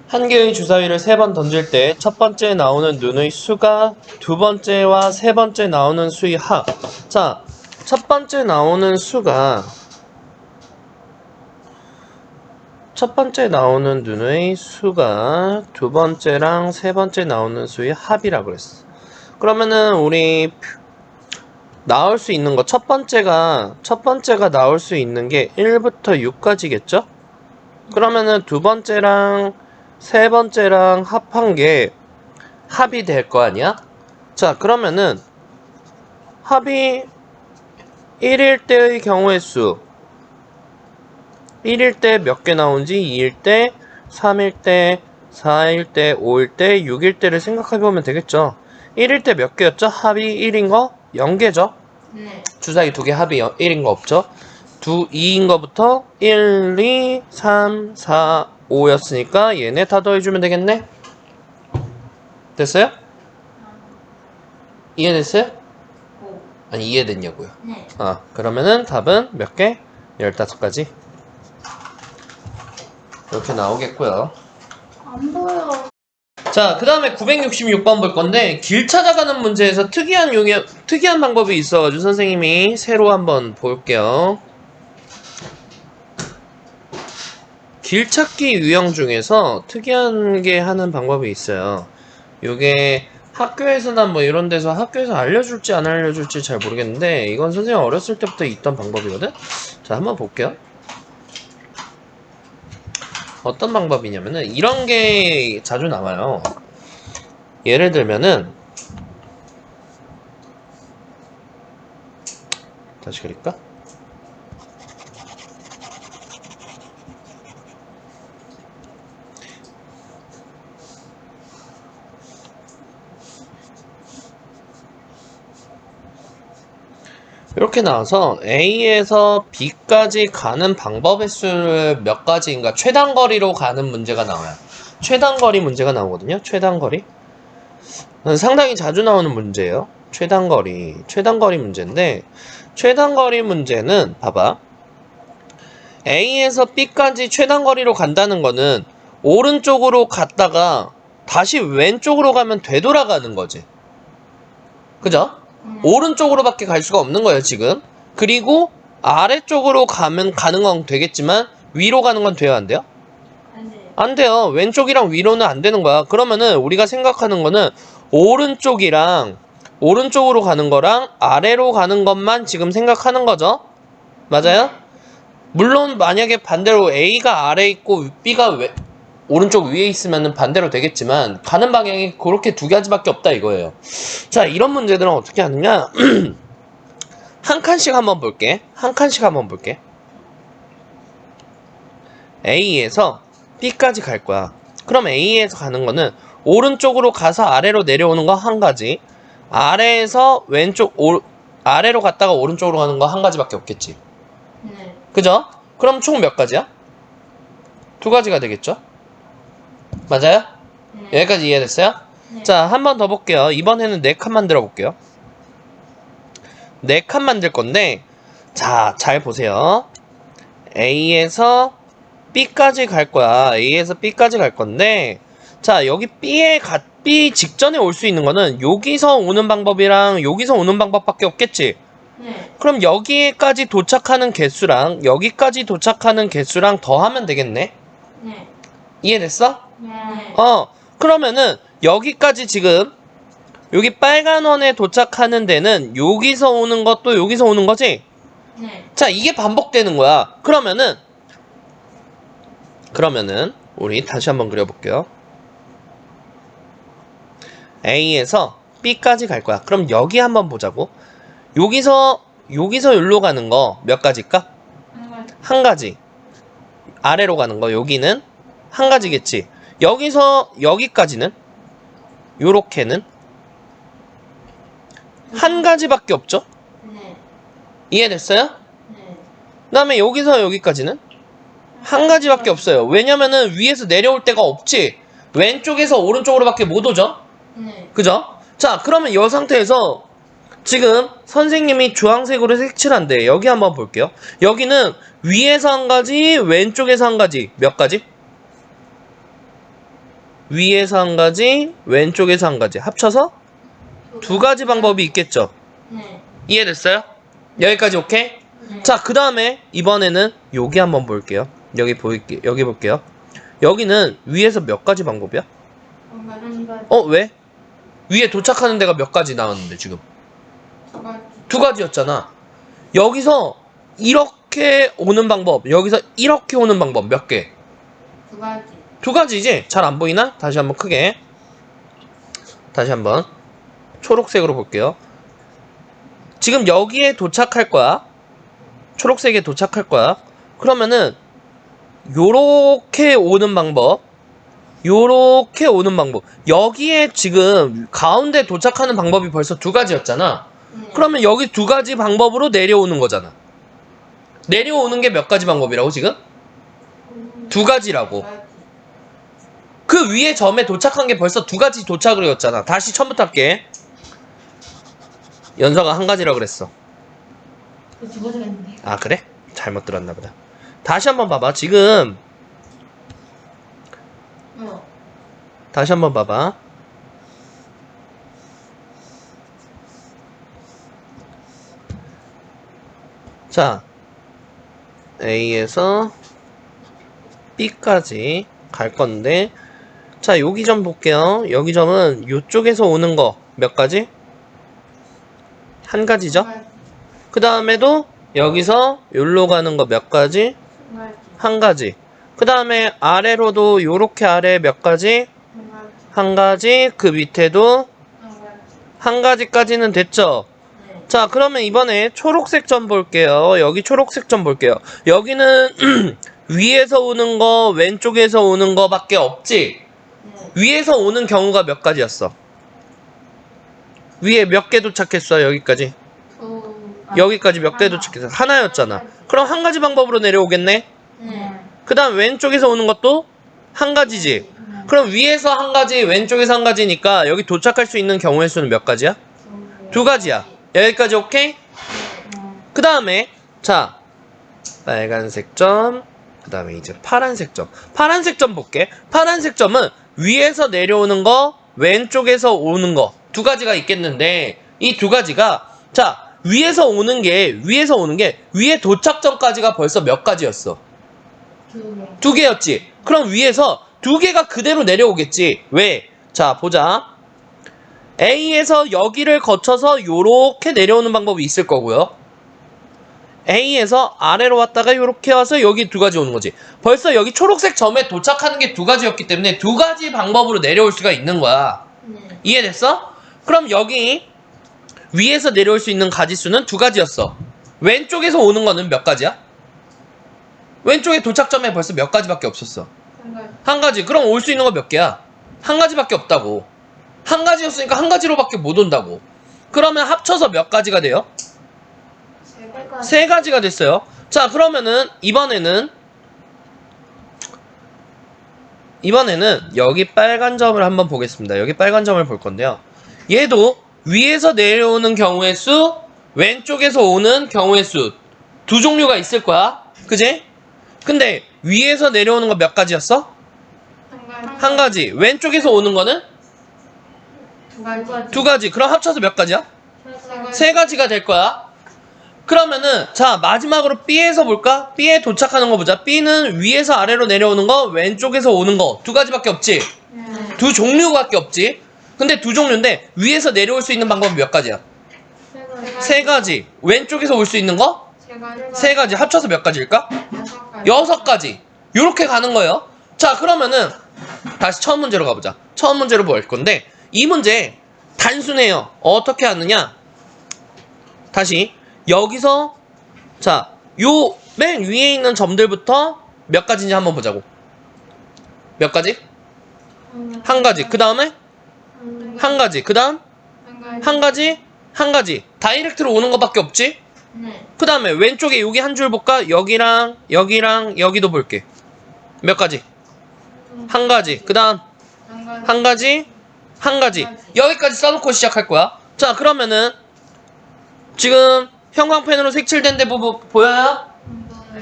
한 개의 주사위를 3번 던질 때 첫 번째 나오는 눈의 수가 두 번째와 세 번째 나오는 수의 합. 자, 첫 번째 나오는 수가 첫 번째 나오는 눈의 수가 두 번째랑 세 번째 나오는 수의 합이라고 그랬어. 그러면은 우리 나올 수 있는 거 첫 번째가 나올 수 있는 게 1부터 6까지겠죠? 그러면은 두 번째랑 세 번째랑 합한 게 합이 될 거 아니야? 자, 그러면은 합이 1일 때의 경우의 수 1일 때 몇 개 나온지 2일 때, 3일 때, 4일 때, 5일 때, 6일 때를 생각해보면 되겠죠. 1일 때 몇 개였죠? 합이 1인 거 0개죠. 네. 주사위 2개 합이 1인 거 없죠. 2인 거부터 1, 2, 3, 4, 5였으니까 얘네 다 더해주면 되겠네. 됐어요? 이해됐어요? 오. 아니 이해됐냐고요. 네. 그러면은 답은 몇 개? 15가지 이렇게 나오겠고요. 안 보여. 자, 그 다음에 966번 볼 건데 길 찾아가는 문제에서 특이한 방법이 있어가지고 선생님이 새로 한번 볼게요. 길 찾기 유형 중에서 특이한 게 하는 방법이 있어요. 요게 학교에서나 뭐 이런 데서 학교에서 알려줄지 안 알려줄지 잘 모르겠는데 이건 선생님 어렸을 때부터 있던 방법이거든? 자, 한번 볼게요. 어떤 방법이냐면은 이런 게 자주 나와요. 예를 들면은 다시 그릴까? 이렇게 나와서 A에서 B까지 가는 방법의 수를 몇 가지인가 최단거리로 가는 문제가 나와요. 최단거리 문제가 나오거든요. 최단거리. 상당히 자주 나오는 문제예요. 최단거리 문제인데 최단거리 문제는 봐봐. A에서 B까지 최단거리로 간다는 거는 오른쪽으로 갔다가 다시 왼쪽으로 가면 되돌아가는 거지. 그죠? 오른쪽으로밖에 갈 수가 없는 거예요, 지금. 그리고 아래쪽으로 가는 건 되겠지만 위로 가는 건 돼요, 안 돼요? 안 돼요. 안 돼요. 왼쪽이랑 위로는 안 되는 거야. 그러면은 우리가 생각하는 거는 오른쪽으로 가는 거랑 아래로 가는 것만 지금 생각하는 거죠. 맞아요? 물론 만약에 반대로 A가 아래에 있고 B가 오른쪽 위에 있으면 반대로 되겠지만 가는 방향이 그렇게 두 가지밖에 없다 이거예요. 자, 이런 문제들은 어떻게 하느냐? 한 칸씩 한번 볼게. A에서 B까지 갈 거야. 그럼 A에서 가는 거는 오른쪽으로 가서 아래로 내려오는 거 한 가지, 아래에서 아래로 갔다가 오른쪽으로 가는 거 한 가지밖에 없겠지. 네. 그죠? 그럼 총 몇 가지야? 2가지가 되겠죠? 맞아요? 네. 여기까지 이해됐어요? 네. 자, 한 번 더 볼게요. 이번에는 4칸 만들어 볼게요. 4칸 만들 건데, 자, 잘 보세요. A에서 B까지 갈 거야. A에서 B까지 갈 건데, 자, 여기 B 직전에 올 수 있는 거는 여기서 오는 방법이랑 여기서 오는 방법밖에 없겠지? 네. 그럼 여기까지 도착하는 개수랑 여기까지 도착하는 개수랑 더하면 되겠네? 네. 이해됐어? 네. 그러면은 여기까지 지금 여기 빨간 원에 도착하는 데는 여기서 오는 것도 여기서 오는 거지? 네. 자, 이게 반복되는 거야. 그러면은 우리 다시 한번 그려볼게요. A에서 B까지 갈 거야. 그럼 여기 한번 보자고. 여기서 여기로 가는 거 몇 가지일까? 한 가지. 아래로 가는 거 여기는 한 가지겠지. 여기서 여기까지는 요렇게는 한 가지밖에 없죠? 네. 이해됐어요? 네. 그 다음에 여기서 여기까지는 한 가지밖에 없어요. 왜냐면은 위에서 내려올 데가 없지. 왼쪽에서 오른쪽으로밖에 못 오죠? 네. 그죠? 자, 그러면 이 상태에서 지금 선생님이 주황색으로 색칠한데 여기 한번 볼게요. 여기는 위에서 한 가지, 왼쪽에서 한 가지. 몇 가지? 위에서 한 가지, 왼쪽에서 한 가지. 합쳐서 두 가지 방법이 있겠죠. 네. 이해됐어요? 여기까지 오케이? 네. 자, 그 다음에 이번에는 여기 한번 볼게요. 여기 볼게요. 여기는 위에서 몇 가지 방법이야? 한 가지. 왜? 위에 도착하는 데가 몇 가지 나왔는데 지금 두 가지. 두 가지였잖아. 여기서 이렇게 오는 방법, 여기서 이렇게 오는 방법 몇 개? 두 가지. 두 가지지? 잘 안 보이나? 다시 한번 크게. 다시 한번 초록색으로 볼게요. 지금 여기에 도착할 거야. 초록색에 도착할 거야. 그러면은 요렇게 오는 방법, 요렇게 오는 방법. 여기에 지금 가운데 도착하는 방법이 벌써 두 가지였잖아. 네. 그러면 여기 두 가지 방법으로 내려오는 거잖아. 내려오는 게 몇 가지 방법이라고 지금? 두 가지라고. 두 가지. 그 위에 점에 도착한 게 벌써 두 가지 도착을 했잖아. 다시 처음부터 할게. 연서가 한 가지라고 그랬어. 두 가지가 있는데. 아, 그래? 잘못 들었나 보다. 다시 한번 봐봐. 지금 다시 한번 봐봐. 자, A에서 B까지 갈 건데, 자, 여기 점 볼게요. 여기 점은 이쪽에서 오는 거 몇 가지? 한 가지죠? 그 다음에도 여기서 여기로 가는 거 몇 가지? 한 가지. 한 가지. 그 다음에 아래로도 요렇게 아래 몇 가지? 한 가지. 한 가지. 그 밑에도 한 가지. 한 가지까지는 됐죠? 네. 자, 그러면 이번에 초록색 점 볼게요. 여기 초록색 점 볼게요. 여기는 위에서 오는 거, 왼쪽에서 오는 거 밖에 없지? 네. 위에서 오는 경우가 몇 가지였어? 위에 몇 개 도착했어, 여기까지? 여기까지 몇 개 하나. 도착했어? 하나였잖아. 그럼 한 가지 방법으로 내려오겠네? 네. 그 다음 왼쪽에서 오는 것도 한 가지지? 그럼 위에서 한 가지, 왼쪽에서 한 가지니까 여기 도착할 수 있는 경우의 수는 몇 가지야? 두 가지야. 여기까지 오케이? 그 다음에 자, 빨간색 점, 그 다음에 이제 파란색 점. 파란색 점 볼게. 파란색 점은 위에서 내려오는 거, 왼쪽에서 오는 거 두 가지가 있겠는데, 이 두 가지가 자, 위에서 오는 게 위에 도착 전까지가 벌써 몇 가지였어? 두 개였지. 그럼 위에서 두 개가 그대로 내려오겠지. 왜? 자, 보자. A에서 여기를 거쳐서 요렇게 내려오는 방법이 있을 거고요. A에서 아래로 왔다가 요렇게 와서 여기 두 가지 오는 거지. 벌써 여기 초록색 점에 도착하는 게 두 가지였기 때문에 두 가지 방법으로 내려올 수가 있는 거야. 네. 이해됐어? 그럼 여기 위에서 내려올 수 있는 가지수는 두 가지였어. 왼쪽에서 오는 거는 몇 가지야? 왼쪽에 도착점에 벌써 몇 가지밖에 없었어. 한 가지. 한 가지. 그럼 올 수 있는 거 몇 개야? 한 가지밖에 없다고. 한 가지였으니까 한 가지로밖에 못 온다고. 그러면 합쳐서 몇 가지가 돼요? 세 가지가 됐어요. 자, 그러면은 이번에는 여기 빨간 점을 한번 보겠습니다. 여기 빨간 점을 볼 건데요. 얘도 위에서 내려오는 경우의 수, 왼쪽에서 오는 경우의 수 두 종류가 있을 거야. 그지? 근데 위에서 내려오는 거 몇 가지였어? 한 가지. 왼쪽에서 오는 거는 두 가지. 두 가지. 그럼 합쳐서 몇 가지야? 세 가지가 될 거야. 그러면은 자, 마지막으로 B에서 볼까? B에 도착하는 거 보자. B는 위에서 아래로 내려오는 거, 왼쪽에서 오는 거 두 가지밖에 없지. 네. 두 종류밖에 없지. 근데 두 종류인데 위에서 내려올 수 있는 방법이 몇 가지야? 세 가지. 왼쪽에서 올 수 있는 거? 세 가지. 합쳐서 몇 가지일까? 여섯 가지. 요렇게 가는 거예요. 자, 그러면은 다시 처음 문제로 가보자. 처음 문제로 볼 건데 이 문제 단순해요. 어떻게 하느냐? 다시 여기서 자, 요 맨 위에 있는 점들부터 몇 가지인지 한번 보자고. 몇 가지? 한 가지. 그 다음에 한 가지. 그 다음 한 가지. 한 가지. 다이렉트로 오는 것밖에 없지? 네. 그 다음에 왼쪽에 여기 한 줄 볼까? 여기랑 여기랑 여기도 볼게. 몇 가지? 한 가지. 그 다음 한 가지. 한 가지. 여기까지 써놓고 시작할 거야. 자, 그러면은 지금 형광펜으로 색칠된 데 보여요?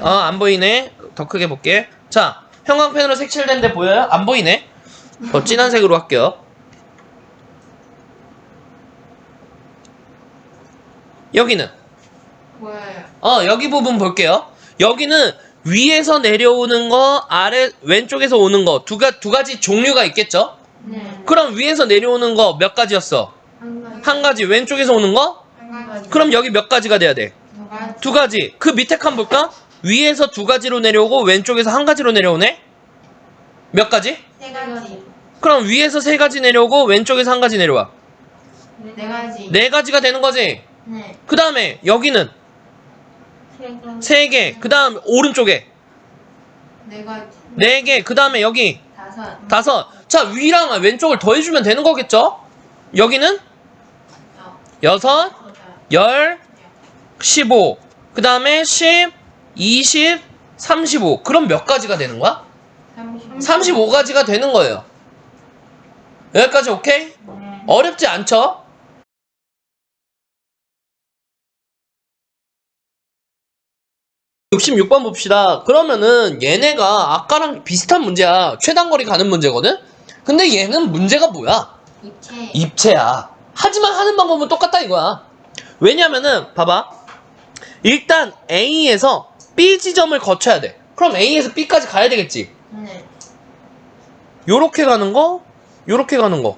안 보이네. 더 크게 볼게. 자, 형광펜으로 색칠된 데 보여요? 안 보이네. 더 진한 색으로 할게요. 여기는 뭐예요? 여기 부분 볼게요. 여기는 위에서 내려오는 거, 아래 왼쪽에서 오는 거 두 가지 종류가 있겠죠? 네. 그럼 위에서 내려오는 거 몇 가지였어? 한 가지. 왼쪽에서 오는 거? 한 가지. 그럼 여기 몇 가지가 돼야 돼? 두 가지. 두 가지. 그 밑에 칸 볼까? 위에서 두 가지로 내려오고 왼쪽에서 한 가지로 내려오네? 몇 가지? 세 가지. 그럼 위에서 세 가지 내려오고 왼쪽에서 한 가지 내려와. 네 가지. 네 가지가 되는 거지? 네. 그 다음에 여기는 세 개. 그 다음 오른쪽에 네 가지. 네 개. 그 다음에 여기 다섯. 다섯. 자, 위랑 왼쪽을 더해주면 되는 거겠죠? 여기는 여섯, 열, 15. 그 다음에 10, 20, 35. 그럼 몇 가지가 되는 거야? 35가지가 되는 거예요. 여기까지 오케이? 네. 어렵지 않죠? (66번) 봅시다. 그러면은 얘네가 아까랑 비슷한 문제야. 최단거리 가는 문제거든? 근데 얘는 문제가 뭐야? 입체. 입체야. 하지만 하는 방법은 똑같다 이거야. 왜냐면은 봐봐. 일단 A에서 B 지점을 거쳐야 돼. 그럼 A에서 B까지 가야 되겠지. 네. 요렇게 가는 거, 요렇게 가는 거.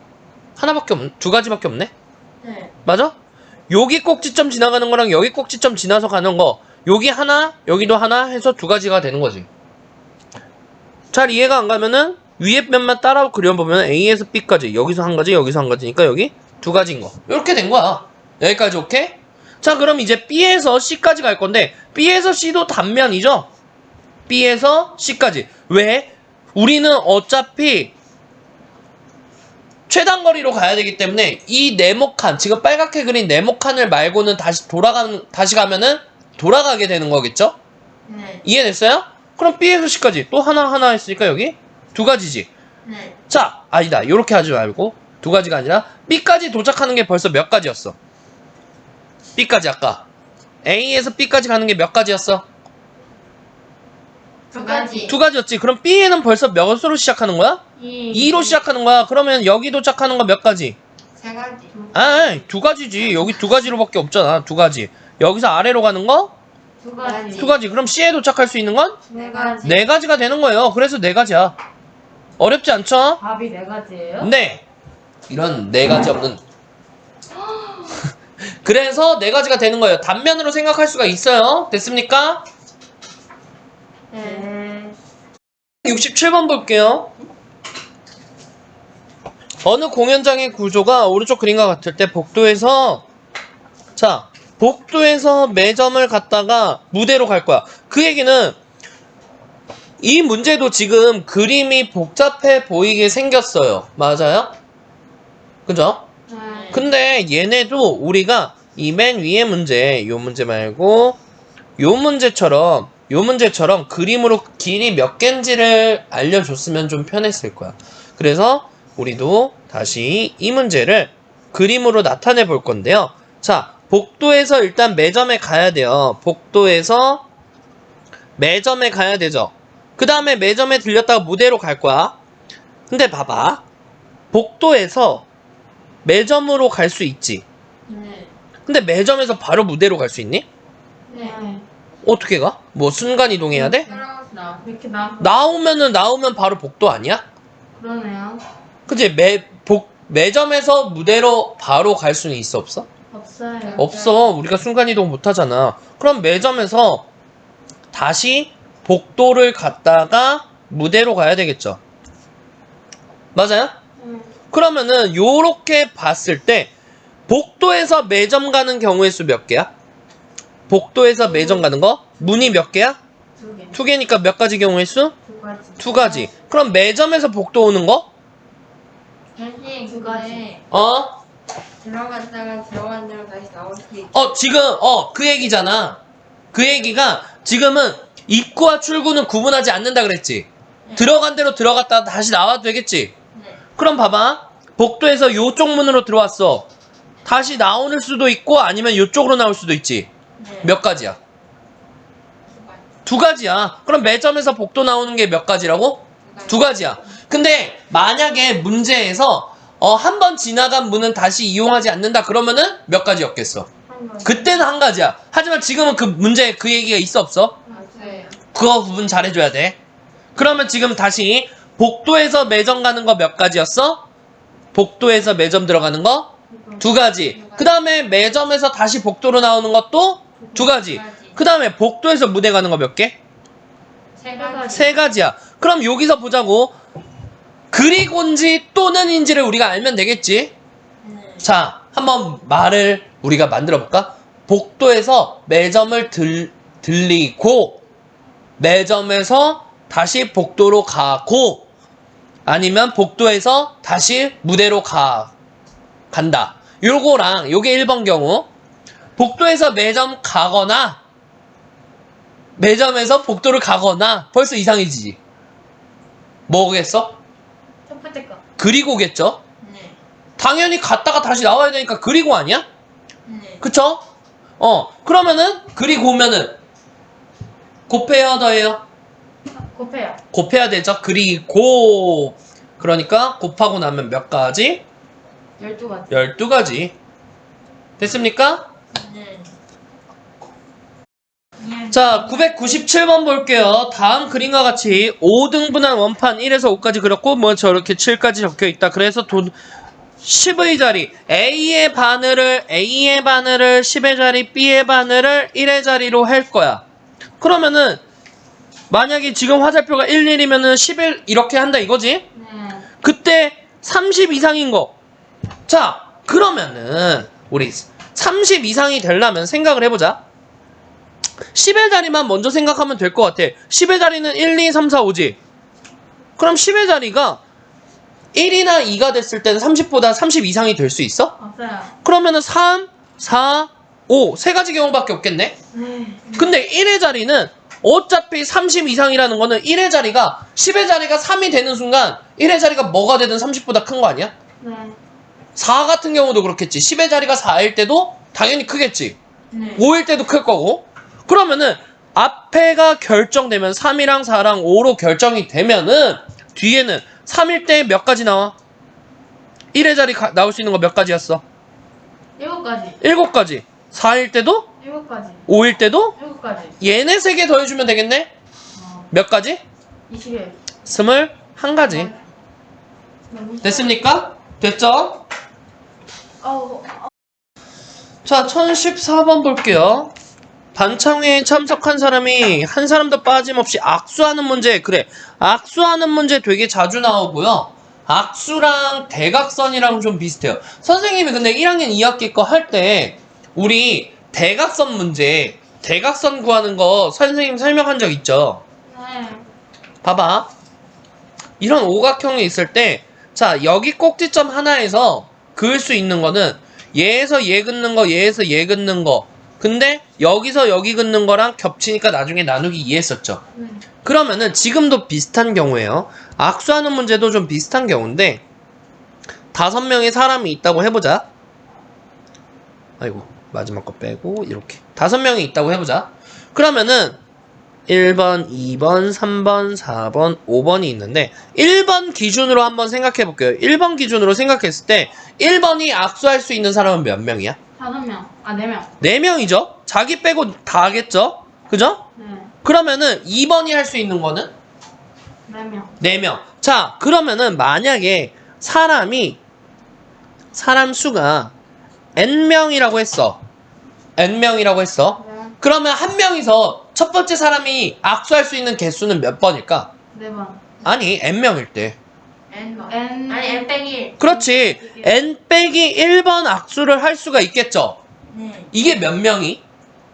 하나밖에 없네. 두 가지밖에 없네. 네. 맞아? 여기 꼭지점 지나가는 거랑 여기 꼭지점 지나서 가는 거. 여기 하나, 여기도 하나 해서 두 가지가 되는 거지. 잘 이해가 안 가면은 위에 면만 따라 그려보면 A에서 B까지, 여기서 한 가지, 여기서 한 가지니까 여기 두 가지인 거. 이렇게 된 거야. 여기까지 오케이? 자, 그럼 이제 B에서 C까지 갈 건데 B에서 C도 단면이죠? B에서 C까지. 왜? 우리는 어차피 최단거리로 가야 되기 때문에 이 네모칸, 지금 빨갛게 그린 네모칸을 말고는 다시 가면은 돌아가게 되는 거겠죠? 네. 이해됐어요? 그럼 B에서 C까지 또 하나 했으니까 여기 두 가지지. 네. 자, 아니다. 이렇게 하지 말고 두 가지가 아니라 B까지 도착하는 게 벌써 몇 가지였어? B까지 아까 A에서 B까지 가는 게 몇 가지였어? 두 가지. 두 가지였지. 그럼 B에는 벌써 몇으로 시작하는 거야? 2로 시작하는 거야. 그러면 여기 도착하는 거 몇 가지? 세 가지. 두 가지지. 여기 두 가지로밖에 없잖아. 두 가지. 여기서 아래로 가는 거? 두 가지. 두 가지. 그럼 C에 도착할 수 있는 건? 네 가지. 네 가지가 되는 거예요. 그래서 네 가지야. 어렵지 않죠? 답이 네 가지예요? 네. 이런 네 가지 없는. 그래서 네 가지가 되는 거예요. 단면으로 생각할 수가 있어요. 됐습니까? 네. 67번 볼게요. 어느 공연장의 구조가 오른쪽 그림과 같을 때 복도에서 매점을 갔다가 무대로 갈 거야. 그 얘기는 이 문제도 지금 그림이 복잡해 보이게 생겼어요. 맞아요? 그죠? 네. 근데 얘네도 우리가 이 맨 위에 문제, 요 문제 말고 요 문제처럼 그림으로 길이 몇 개인지를 알려줬으면 좀 편했을 거야. 그래서 우리도 다시 이 문제를 그림으로 나타내 볼 건데요. 자, 복도에서 일단 매점에 가야 돼요. 복도에서 매점에 가야 되죠. 그 다음에 매점에 들렸다가 무대로 갈 거야. 근데 봐봐. 복도에서 매점으로 갈 수 있지. 네. 근데 매점에서 바로 무대로 갈 수 있니? 네. 어떻게 가? 뭐 순간 이동해야 돼? 이렇게 나오면 바로 복도 아니야? 그러네요. 그치? 매점에서 무대로 바로 갈 수는 있어 없어? 없어요. 없어. 우리가 순간 이동 못 하잖아. 그럼 매점에서 다시 복도를 갔다가 무대로 가야 되겠죠. 맞아요? 그러면은 요렇게 봤을 때 복도에서 매점 가는 경우의 수 몇 개야? 복도에서 매점 가는 거? 문이 몇 개야? 두 개. 두 개니까 몇 가지 경우의 수? 두 가지. 두 가지. 그럼 매점에서 복도 오는 거? 사실 그거에 들어갔다가 들어간 대로 다시 나올 수 있고. 지금 그 얘기잖아. 그 얘기가 지금은 입구와 출구는 구분하지 않는다 그랬지. 네. 들어간 대로 들어갔다가 다시 나와도 되겠지. 네. 그럼 봐봐. 복도에서 요쪽 문으로 들어왔어. 다시 나오는 수도 있고 아니면 요쪽으로 나올 수도 있지. 네. 몇 가지야? 두 가지. 두 가지야. 그럼 매점에서 복도 나오는 게 몇 가지라고? 두 가지야. 근데 만약에 문제에서 한 번 지나간 문은 다시 이용하지 않는다 그러면은 몇 가지였겠어? 그때는 한 가지야. 하지만 지금은 그 문제에 그 얘기가 있어 없어? 맞아요. 그거 구분 잘해줘야 돼. 그러면 지금 다시 복도에서 매점 가는 거 몇 가지였어? 복도에서 매점 들어가는 거? 2가지. 그 다음에 매점에서 다시 복도로 나오는 것도 2가지. 그 다음에 복도에서 무대 가는 거 몇 개? 3가지. 3가지야. 그럼 여기서 보자고. 그리고인지 또는인지를 우리가 알면 되겠지? 네. 자, 한번 말을 우리가 만들어 볼까? 복도에서 매점을 들리고 매점에서 다시 복도로 가고 아니면 복도에서 다시 무대로 간다. 요거랑 요게 1번 경우 복도에서 매점 가거나 매점에서 복도를 가거나 벌써 이상해지지. 뭐겠어? 첫 번째 거. 그리고겠죠? 네. 당연히 갔다가 다시 나와야 되니까 그리고 아니야? 네. 그쵸? 그러면은 그리고면은 곱해요 더해요? 곱해요. 곱해야 되죠. 그리고 그러니까 곱하고 나면 몇 가지? 12가지. 12가지. 됐습니까? 네. 자, 997번 볼게요. 다음 그림과 같이 5등분한 원판 1에서 5까지 그렸고 뭐 저렇게 7까지 적혀 있다. 그래서 10의 자리 A의 바늘을 10의 자리 B의 바늘을 1의 자리로 할 거야. 그러면은 만약에 지금 화살표가 1, 1이면은 11 이렇게 한다 이거지? 네. 그때 30 이상인 거. 자, 그러면은 우리 30 이상이 되려면 생각을 해보자. 10의 자리만 먼저 생각하면 될 것 같아. 10의 자리는 1, 2, 3, 4, 5지. 그럼 10의 자리가 1이나 2가 됐을 때는 30보다 30 이상이 될 수 있어? 없어요. 그러면은 3, 4, 5 세 가지 경우밖에 없겠네. 네. 근데 1의 자리는 어차피 30 이상이라는 거는 1의 자리가 10의 자리가 3이 되는 순간 1의 자리가 뭐가 되든 30보다 큰 거 아니야? 네. 4 같은 경우도 그렇겠지. 10의 자리가 4일 때도 당연히 크겠지. 네. 5일 때도 클 거고. 그러면은 앞에가 결정되면 3이랑 4랑 5로 결정이 되면은 뒤에는 3일 때 몇 가지 나와? 1의 자리 나올 수 있는 거 몇 가지였어? 7가지. 7가지. 4일 때도? 7가지. 5일 때도? 7가지. 얘네 3개 더해주면 되겠네? 몇 가지? 21. 21가지. 됐습니까? 됐죠? 자, 1014번 볼게요. 반창회에 참석한 사람이 한 사람도 빠짐없이 악수하는 문제. 그래, 악수하는 문제 되게 자주 나오고요. 악수랑 대각선이랑 좀 비슷해요. 선생님이 근데 1학년 2학기 거 할 때 우리 대각선 문제, 대각선 구하는 거 선생님 설명한 적 있죠? 네. 봐봐. 이런 오각형이 있을 때, 자, 여기 꼭지점 하나에서 그을 수 있는 거는 얘에서 얘 긋는 거, 얘에서 얘 긋는 거. 근데 여기서 여기 긋는 거랑 겹치니까 나중에 나누기 2 했었죠. 네. 그러면은 지금도 비슷한 경우예요. 악수하는 문제도 좀 비슷한 경우인데 5명의 사람이 있다고 해보자. 아이고, 마지막 거 빼고 이렇게 5명이 있다고 해보자. 그러면은 1번, 2번, 3번, 4번, 5번이 있는데 1번 기준으로 한번 생각해 볼게요. 1번 기준으로 생각했을 때 1번이 악수할 수 있는 사람은 몇 명이야? 5명. 아, 4명. 4명이죠? 자기 빼고 다 하겠죠? 그죠? 네. 그러면은 2번이 할 수 있는 거는? 4명. 4명. 자, 그러면은 만약에 사람 수가 n명이라고 했어. n명이라고 했어. 네. 그러면 한 명이서 첫 번째 사람이 악수할 수 있는 개수는 몇 번일까? 4번. 아니, n명일 때. N. 아니, N 빼기 1. 그렇지. n 빼기 1번 악수를 할 수가 있겠죠. 네. 이게 몇 명이?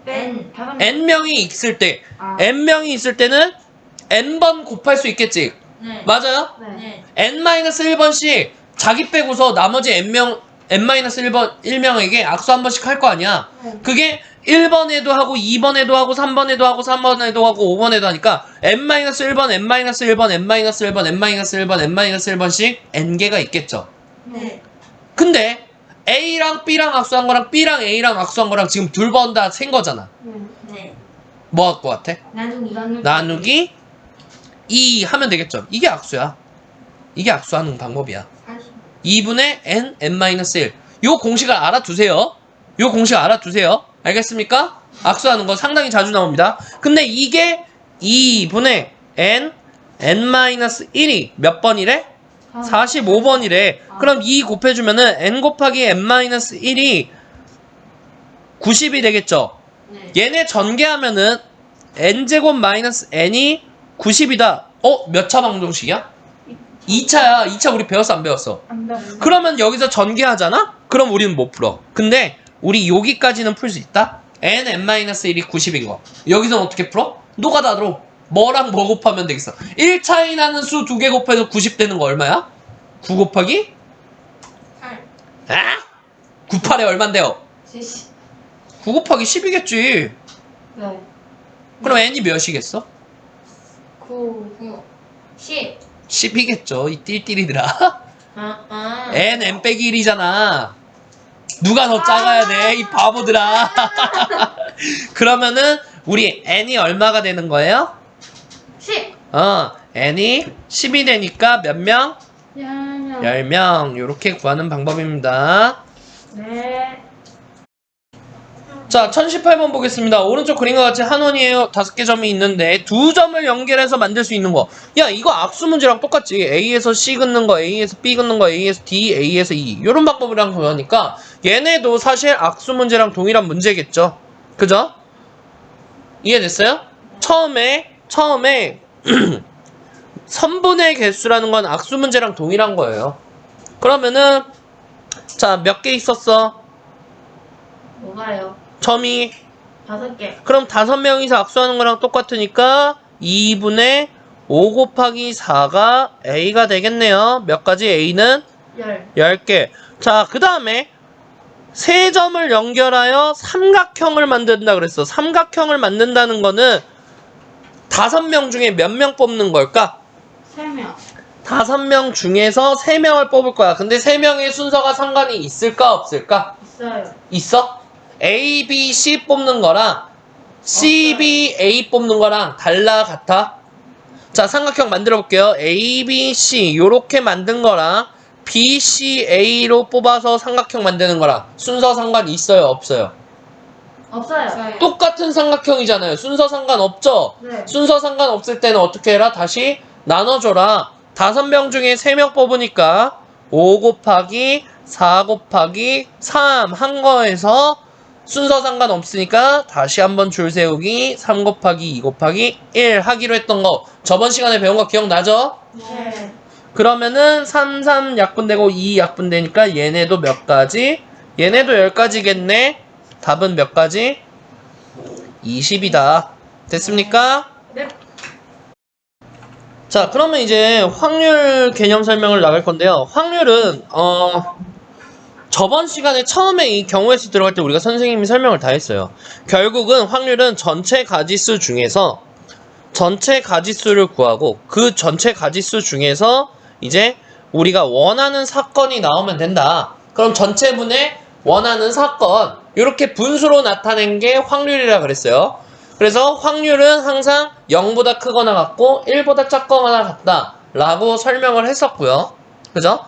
N. 5명. n명이 있을 때. 아. n명이 있을 때는 n번 곱할 수 있겠지. 네. 맞아요? 네. n-1번씩 자기 빼고서 나머지 n-1번 1명에게 악수 한 번씩 할 거 아니야. 네. 그게 1번에도 하고 2번에도 하고 3번에도 하고 3번에도 하고 5번에도 하니까 n-1번, n-1번, n-1번, n-1번, n-1번씩 n개가 있겠죠. 네. 근데 A랑 B랑 악수한 거랑 B랑 A랑 악수한 거랑 지금 2번 다 센 거잖아. 네. 네. 뭐 할 것 같아? 나누기. 나누기 2 하면 되겠죠. 이게 악수야. 이게 악수하는 방법이야. 80. 2분의 n-1. 요 공식을 알아두세요. 요 공식 알아두세요. 알겠습니까? 악수하는 거 상당히 자주 나옵니다. 근데 이게 2분의 n-1이 몇 번이래? 45번이래. 그럼 2 곱해주면은 n 곱하기 n-1이 90이 되겠죠? 네. 얘네 전개하면은 n제곱 마이너스 n이 90이다. 몇 차 방정식이야? 2차야. 2차 우리 배웠어 안 배웠어? 안 돼. 그러면 여기서 전개하잖아? 그럼 우리는 못 풀어. 근데 우리 여기까지는 풀 수 있다? n-1이 90인 거. 여기서는 어떻게 풀어? 노가다로 뭐랑 뭐 곱하면 되겠어? 1차이 나는 수 2개 곱해서 90 되는 거 얼마야? 9 곱하기? 8. 98에 얼만데요? 70. 9 곱하기 10이겠지. 네. 그럼 n이 몇이겠어? 9. 9. 10. 10이겠죠. 이 띨띨이들아. n, n 빼기 1이잖아. 누가 더 작아야 돼? 이 바보들아. 그러면은 우리 n이 얼마가 되는 거예요? 10. n이 10이 되니까 몇 명? 10명. 10명. 요렇게 구하는 방법입니다. 네. 자, 1018번 보겠습니다. 오른쪽 그림과 같이 한 원이에요. 5개 점이 있는데 2점을 연결해서 만들 수 있는 거. 야, 이거 악수 문제랑 똑같지. A에서 C 긋는 거, A에서 B 긋는 거, A에서 D, A에서 E. 요런 방법이랑 그러니까 얘네도 사실 악수 문제랑 동일한 문제겠죠. 그죠? 이해됐어요? 처음에 선분의 개수라는 건 악수 문제랑 동일한 거예요. 그러면은 자, 몇 개 있었어? 뭐가요? 점이 5개. 그럼 5명이서 악수하는 거랑 똑같으니까 2분의 5 곱하기 4가 A가 되겠네요. 몇 가지 A는? 10. 10개. 자, 그 다음에 세 점을 연결하여 삼각형을 만든다 그랬어. 삼각형을 만든다는 거는 5명 중에 몇 명 뽑는 걸까? 3명. 5명 중에서 3명을 뽑을 거야. 근데 3명의 순서가 상관이 있을까 없을까? 있어요. 있어? A, B, C 뽑는 거랑 C, B, A 뽑는 거랑 달라 같아? 자, 삼각형 만들어 볼게요. A, B, C 요렇게 만든 거랑 B, C, A로 뽑아서 삼각형 만드는 거랑 순서 상관이 있어요 없어요? 없어요. 똑같은 삼각형이잖아요. 순서 상관없죠? 네. 순서 상관없을 때는 어떻게 해라? 다시 나눠줘라. 5명 중에 3명 뽑으니까 5 곱하기 4 곱하기 3 한 거에서 순서 상관없으니까 다시 한번 줄 세우기 3 곱하기 2 곱하기 1 하기로 했던 거 저번 시간에 배운 거 기억나죠? 네. 그러면은 3, 3 약분되고 2 약분되니까 얘네도 몇 가지? 얘네도 10가지겠네? 답은 몇 가지? 20이다. 됐습니까? 네. 자, 그러면 이제 확률 개념 설명을 나갈 건데요. 확률은 저번 시간에 처음에 이 경우의 수 들어갈 때 우리가 선생님이 설명을 다 했어요. 결국은 확률은 전체 가지수 중에서 전체 가지수를 구하고 그 전체 가지수 중에서 이제 우리가 원하는 사건이 나오면 된다. 그럼 전체분의 원하는 사건 이렇게 분수로 나타낸 게 확률이라 그랬어요. 그래서 확률은 항상 0보다 크거나 같고 1보다 작거나 같다 라고 설명을 했었고요. 그죠?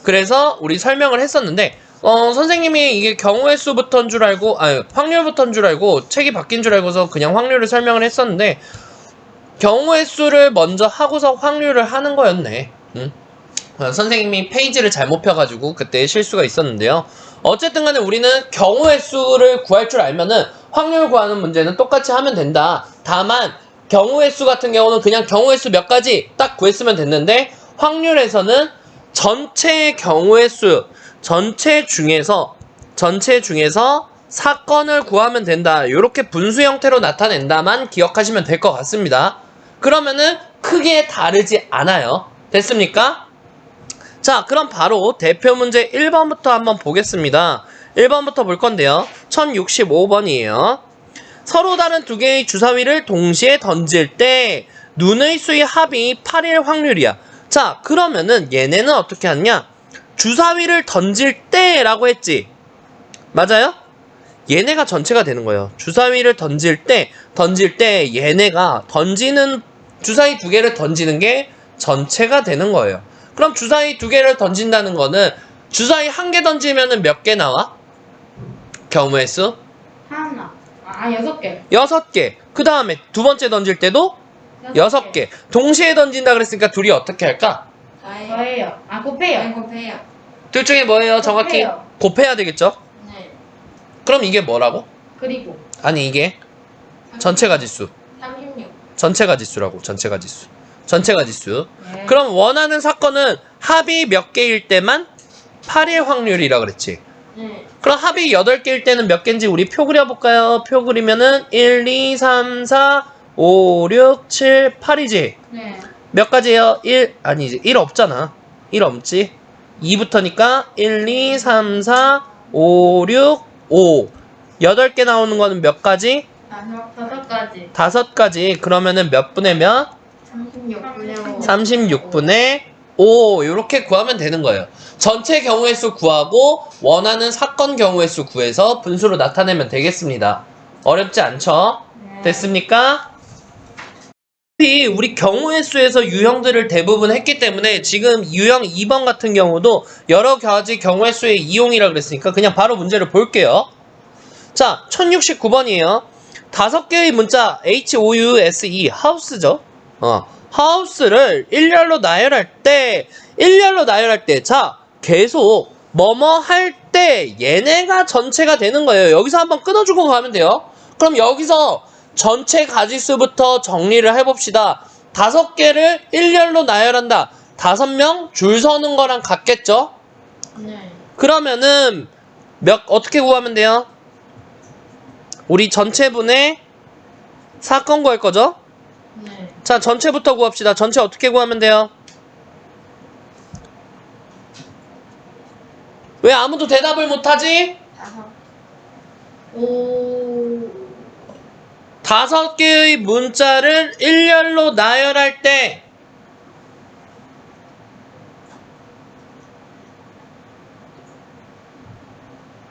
그래서 우리 설명을 했었는데 선생님이 이게 경우의 수부터인 줄 알고 확률부터인 줄 알고 책이 바뀐 줄 알고서 그냥 확률을 설명을 했었는데 경우의 수를 먼저 하고서 확률을 하는 거였네. 선생님이 페이지를 잘못 펴가지고 그때 실수가 있었는데요. 어쨌든 간에 우리는 경우의 수를 구할 줄 알면은 확률 구하는 문제는 똑같이 하면 된다. 다만 경우의 수 같은 경우는 그냥 경우의 수 몇 가지 딱 구했으면 됐는데 확률에서는 전체 경우의 수, 전체 중에서 사건을 구하면 된다. 이렇게 분수 형태로 나타낸다만 기억하시면 될 것 같습니다. 그러면은 크게 다르지 않아요. 됐습니까? 자, 그럼 바로 대표 문제 1번부터 한번 보겠습니다. 1번부터 볼 건데요. 1065번이에요. 서로 다른 두 개의 주사위를 동시에 던질 때 눈의 수의 합이 8일 확률이야. 자, 그러면은 얘네는 어떻게 하냐? 주사위를 던질 때라고 했지. 맞아요? 얘네가 전체가 되는 거예요. 주사위를 던질 때 얘네가 던지는 주사위 두 개를 던지는 게 전체가 되는 거예요. 그럼 주사위 2개를 던진다는 거는 주사위 1개 던지면은 몇 개 나와? 경우의 수? 하나. 6개. 6개. 그 다음에 두 번째 던질 때도 6개. 동시에 던진다 그랬으니까 둘이 어떻게 할까? 저예요. 곱해요. 곱해요. 둘 중에 뭐예요? 정확히 곱해요. 곱해야 되겠죠? 네. 그럼 이게 뭐라고? 그리고 아니 이게 전체가 지수. 36. 전체가 지수라고. 전체가 지수. 전체가 지수. 네. 그럼 원하는 사건은 합이 몇 개일 때만 8일 확률이라 그랬지. 네. 그럼 합이 8개일 때는 몇 개인지 우리 표 그려볼까요? 표 그리면은 1, 2, 3, 4, 5, 6, 7, 8이지. 네. 몇 가지예요? 1, 아니지. 1 없잖아. 1 없지. 2부터니까 1, 2, 3, 4, 5, 6, 5. 8개 나오는 거는 몇 가지? 5가지. 5가지. 그러면은 몇 분의 몇? 36분의 5. 36분의 5. 이렇게 구하면 되는 거예요. 전체 경우의 수 구하고 원하는 사건 경우의 수 구해서 분수로 나타내면 되겠습니다. 어렵지 않죠? 네. 됐습니까? 우리 경우의 수에서 유형들을 대부분 했기 때문에 지금 유형 2번 같은 경우도 여러 가지 경우의 수의 이용이라 그랬으니까 그냥 바로 문제를 볼게요. 자, 1069번이에요. 5개의 문자 HOUSE, 하우스죠. 하우스를 일렬로 나열할 때, 자, 계속 뭐뭐 할 때 얘네가 전체가 되는 거예요. 여기서 한번 끊어주고 가면 돼요. 그럼 여기서 전체 가지수부터 정리를 해봅시다. 5개를 일렬로 나열한다. 5명 줄 서는 거랑 같겠죠? 네. 그러면은 어떻게 구하면 돼요? 우리 전체분의 사건 구할 거죠? 네. 자, 전체부터 구합시다. 전체 어떻게 구하면 돼요? 왜 아무도 대답을 못하지? 5개의 문자를 일렬로 나열할 때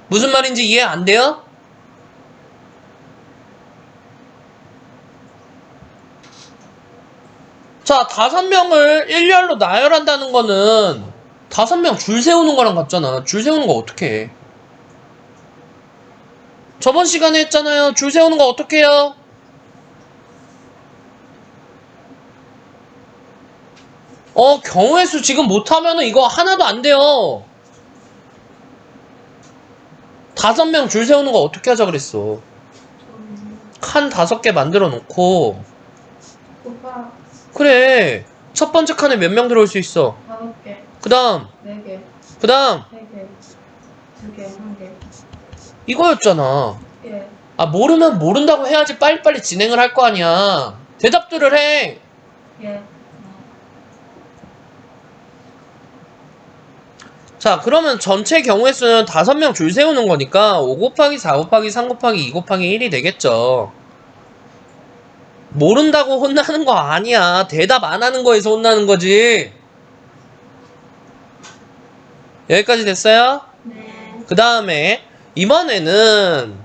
무슨 말인지 이해 안 돼요? 자, 5명을 일렬로 나열한다는 거는 5명 줄 세우는 거랑 같잖아. 줄 세우는 거 어떻게 해? 저번 시간에 했잖아요. 줄 세우는 거 어떻게 해요? 경우의 수 지금 못하면은 이거 하나도 안 돼요. 5명 줄 세우는 거 어떻게 하자 그랬어? 칸 5개 만들어 놓고. 오빠 그래. 첫 번째 칸에 몇 명 들어올 수 있어? 5개. 그 다음, 4개. 그 다음. 3개. 2개. 1개. 이거였잖아. 예. 모르면 모른다고 해야지 빨리빨리 진행을 할 거 아니야. 대답들을 해. 예. 자, 그러면 전체 경우의 수는 5명 줄 세우는 거니까 5 곱하기 4 곱하기 3 곱하기 2 곱하기 1이 되겠죠. 모른다고 혼나는 거 아니야. 대답 안 하는 거에서 혼나는 거지. 여기까지 됐어요? 네. 그 다음에 이번에는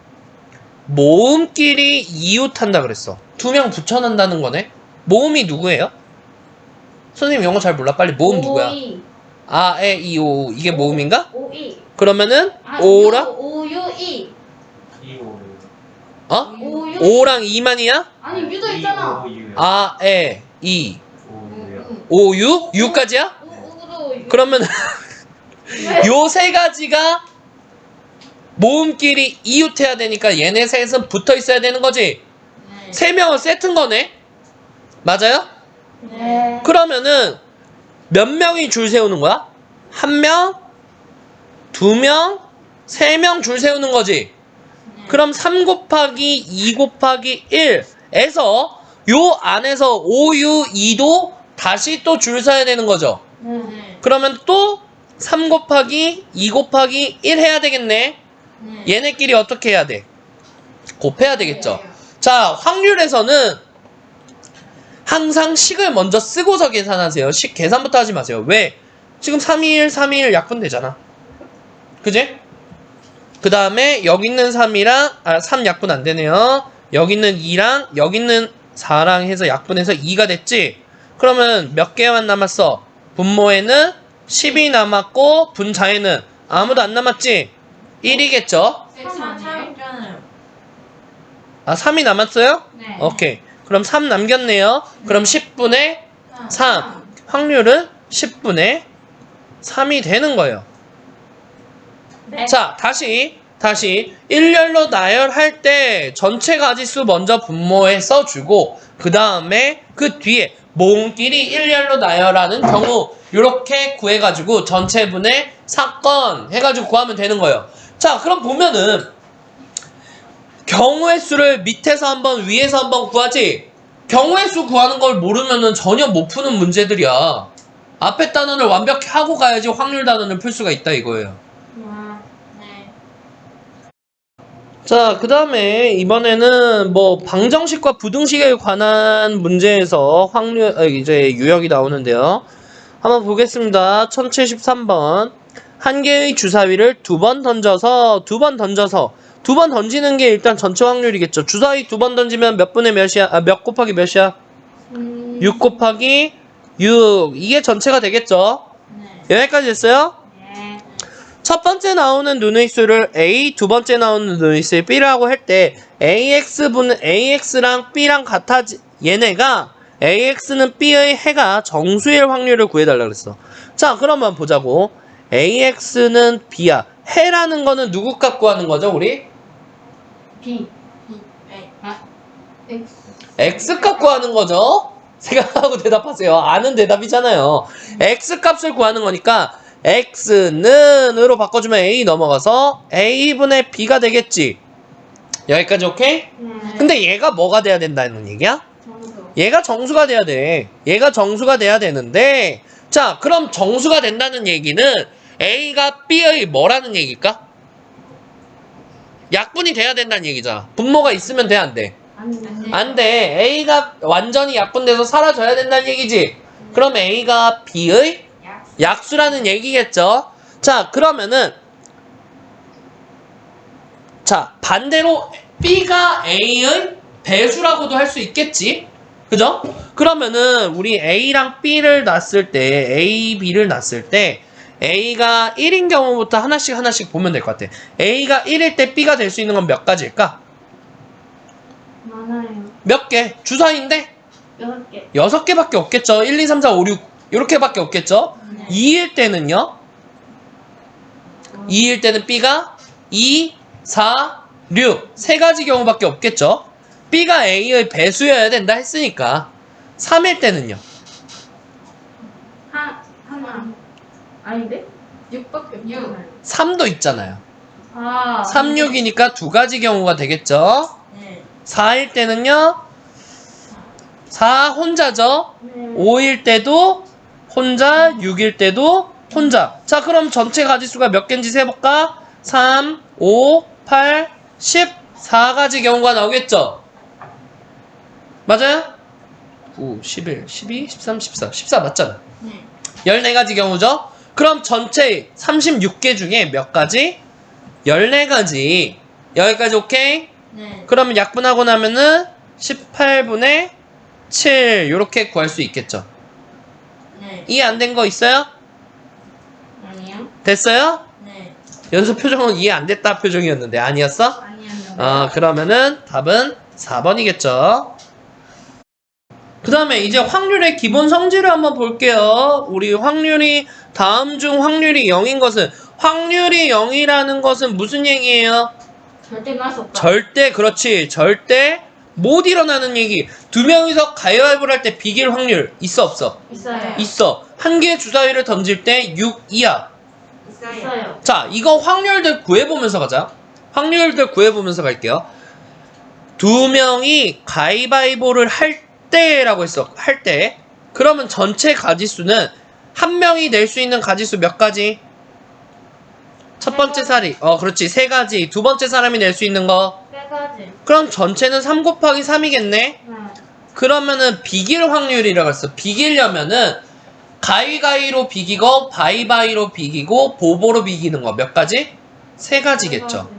모음끼리 이웃한다 그랬어. 2명 붙여놓는다는 거네. 모음이 누구예요? 선생님 영어 잘 몰라. 빨리 모음 누구야? 아, 에, 이, 오. 이게 모음인가? 오이. 그러면은 오랑? 오유이. 어? 오유. 5랑 2만이야? 아니 유도 있잖아. 아, 에, 이, 응. 오, 유? 유까지야? 우도. 그러면 요 세 가지가 모음끼리 이웃해야 되니까 얘네 셋은 붙어 있어야 되는 거지. 네. 3명은 세트인 거네. 맞아요? 네. 그러면은 몇 명이 줄 세우는 거야? 1명, 2명, 3명 줄 세우는 거지. 그럼 3 곱하기 2 곱하기 1에서 요 안에서 5, 6, 2도 다시 또 줄 서야 되는 거죠. 네. 그러면 또 3 곱하기 2 곱하기 1 해야 되겠네. 네. 얘네끼리 어떻게 해야 돼? 곱해야 되겠죠. 자, 확률에서는 항상 식을 먼저 쓰고서 계산하세요. 식 계산부터 하지 마세요. 왜? 지금 3일, 3일 약분되잖아. 그지? 그 다음에 여기 있는 3이랑 3 약분 안 되네요. 여기 있는 2랑 여기 있는 4랑 해서 약분해서 2가 됐지? 그러면 몇 개만 남았어? 분모에는 10이 남았고 분자에는 아무도 안 남았지? 1이겠죠? 참 있잖아요. 아 3이 남았어요? 네. 오케이. 그럼 3 남겼네요. 그럼 10분의 3. 확률은 10분의 3이 되는 거예요. 네. 자, 다시 일렬로 나열할 때 전체 가지수 먼저 분모에 써주고 그 다음에 그 뒤에 모음끼리 일렬로 나열하는 경우 이렇게 구해가지고 전체분의 사건 해가지고 구하면 되는 거예요. 자, 그럼 보면은 경우의 수를 밑에서 한번 위에서 한번 구하지 경우의 수 구하는 걸 모르면은 전혀 못 푸는 문제들이야. 앞에 단원을 완벽히 하고 가야지 확률 단원을 풀 수가 있다 이거예요. 네. 자, 그 다음에 이번에는 뭐 방정식과 부등식에 관한 문제에서 이제 유형이 나오는데요. 한번 보겠습니다. 1073번. 한 개의 주사위를 두 번 던져서 두 번 던지는 게 일단 전체 확률이겠죠. 주사위 두 번 던지면 몇 분의 몇이야? 아, 몇 곱하기 몇이야? 6 곱하기 6. 이게 전체가 되겠죠. 네. 여기까지 됐어요? 네. 첫 번째 나오는 누누이 수를 A, 두 번째 나오는 누누이 수를 B라고 할 때 AX랑 B랑 같아지 얘네가 AX는 B의 해가 정수일 확률을 구해달라 그랬어. 자, 그러면 보자고. AX는 B야. 해라는 거는 누구 값 구하는 거죠, 우리? B. X. X 값 구하는 거죠? 생각하고 대답하세요. 아는 대답이잖아요. X 값을 구하는 거니까 X는 으로 바꿔주면 A 넘어가서 A분의 B가 되겠지. 여기까지 오케이? 네. 근데 얘가 뭐가 돼야 된다는 얘기야? 정수. 얘가 정수가 돼야 돼. 얘가 정수가 돼야 되는데 자, 그럼 정수가 된다는 얘기는 A가 B의 뭐라는 얘기일까? 약분이 돼야 된다는 얘기잖아. 분모가 있으면 돼, 안 돼? 안 돼. 안 돼. A가 완전히 약분돼서 사라져야 된다는 얘기지. 그럼 A가 B의 약수라는 얘기겠죠. 자, 그러면은 자, 반대로 B가 A의 배수라고도 할 수 있겠지. 그죠? 그러면은 우리 A랑 B를 놨을 때 A, B를 놨을 때 A가 1인 경우부터 하나씩 보면 될 것 같아. A가 1일 때 B가 될 수 있는 건 몇 가지일까? 많아요. 몇 개? 주사위인데 6개. 6개밖에 없겠죠. 1, 2, 3, 4, 5, 6 이렇게밖에 없겠죠. 네. 2일 때는요. 2일 때는 B가 2, 4, 6 세 가지 경우밖에 없겠죠. B가 A의 배수여야 된다 했으니까 3일 때는요. 하나. 아닌데? 6밖에 6. 3도 있잖아요. 아. 3, 6이니까 두 가지 경우가 되겠죠. 네. 4일 때는요. 4 혼자죠. 네. 5일 때도 혼자, 6일 때도 혼자. 자, 그럼 전체 가지수가 몇 개인지 세볼까? 3, 5, 8, 10, 4가지 경우가 나오겠죠? 맞아요? 9, 11, 12, 13, 14. 14 맞잖아. 네. 14가지 경우죠? 그럼 전체 36개 중에 몇 가지? 14가지. 여기까지 오케이? 네. 그러면 약분하고 나면은 18분의 7 요렇게 구할 수 있겠죠. 네. 이해 안 된 거 있어요? 아니요. 됐어요? 네. 연습 표정은 이해 안 됐다 표정이었는데 아니었어? 아니었는데. 그러면은 답은 4번이겠죠. 그 다음에 이제 확률의 기본 성질을 한번 볼게요. 우리 확률이 다음 중 확률이 0인 것은 확률이 0이라는 것은 무슨 얘기예요? 절대 날 수 없다. 절대 그렇지. 절대 못 일어나는 얘기. 두 명이서 가위바위보를 할 때 비길 확률 있어 없어? 있어요. 있어. 한 개의 주사위를 던질 때 6 이하. 있어요. 자, 이거 확률들 구해보면서 가자. 확률들 구해보면서 갈게요. 두 명이 가위바위보를 할 때라고 했어. 할 때. 그러면 전체 가지수는 한 명이 낼 수 있는 가지수 몇 가지? 첫 번째 사리. 그렇지. 세 가지. 두 번째 사람이 낼 수 있는 거. 3가지. 그럼 전체는 3 곱하기 3이겠네? 네. 그러면은 비길 확률이라고 했어. 비기려면은 가위가위로 비기고 바위바위로 비기고 보보로 비기는 거 몇 가지? 세 가지겠죠.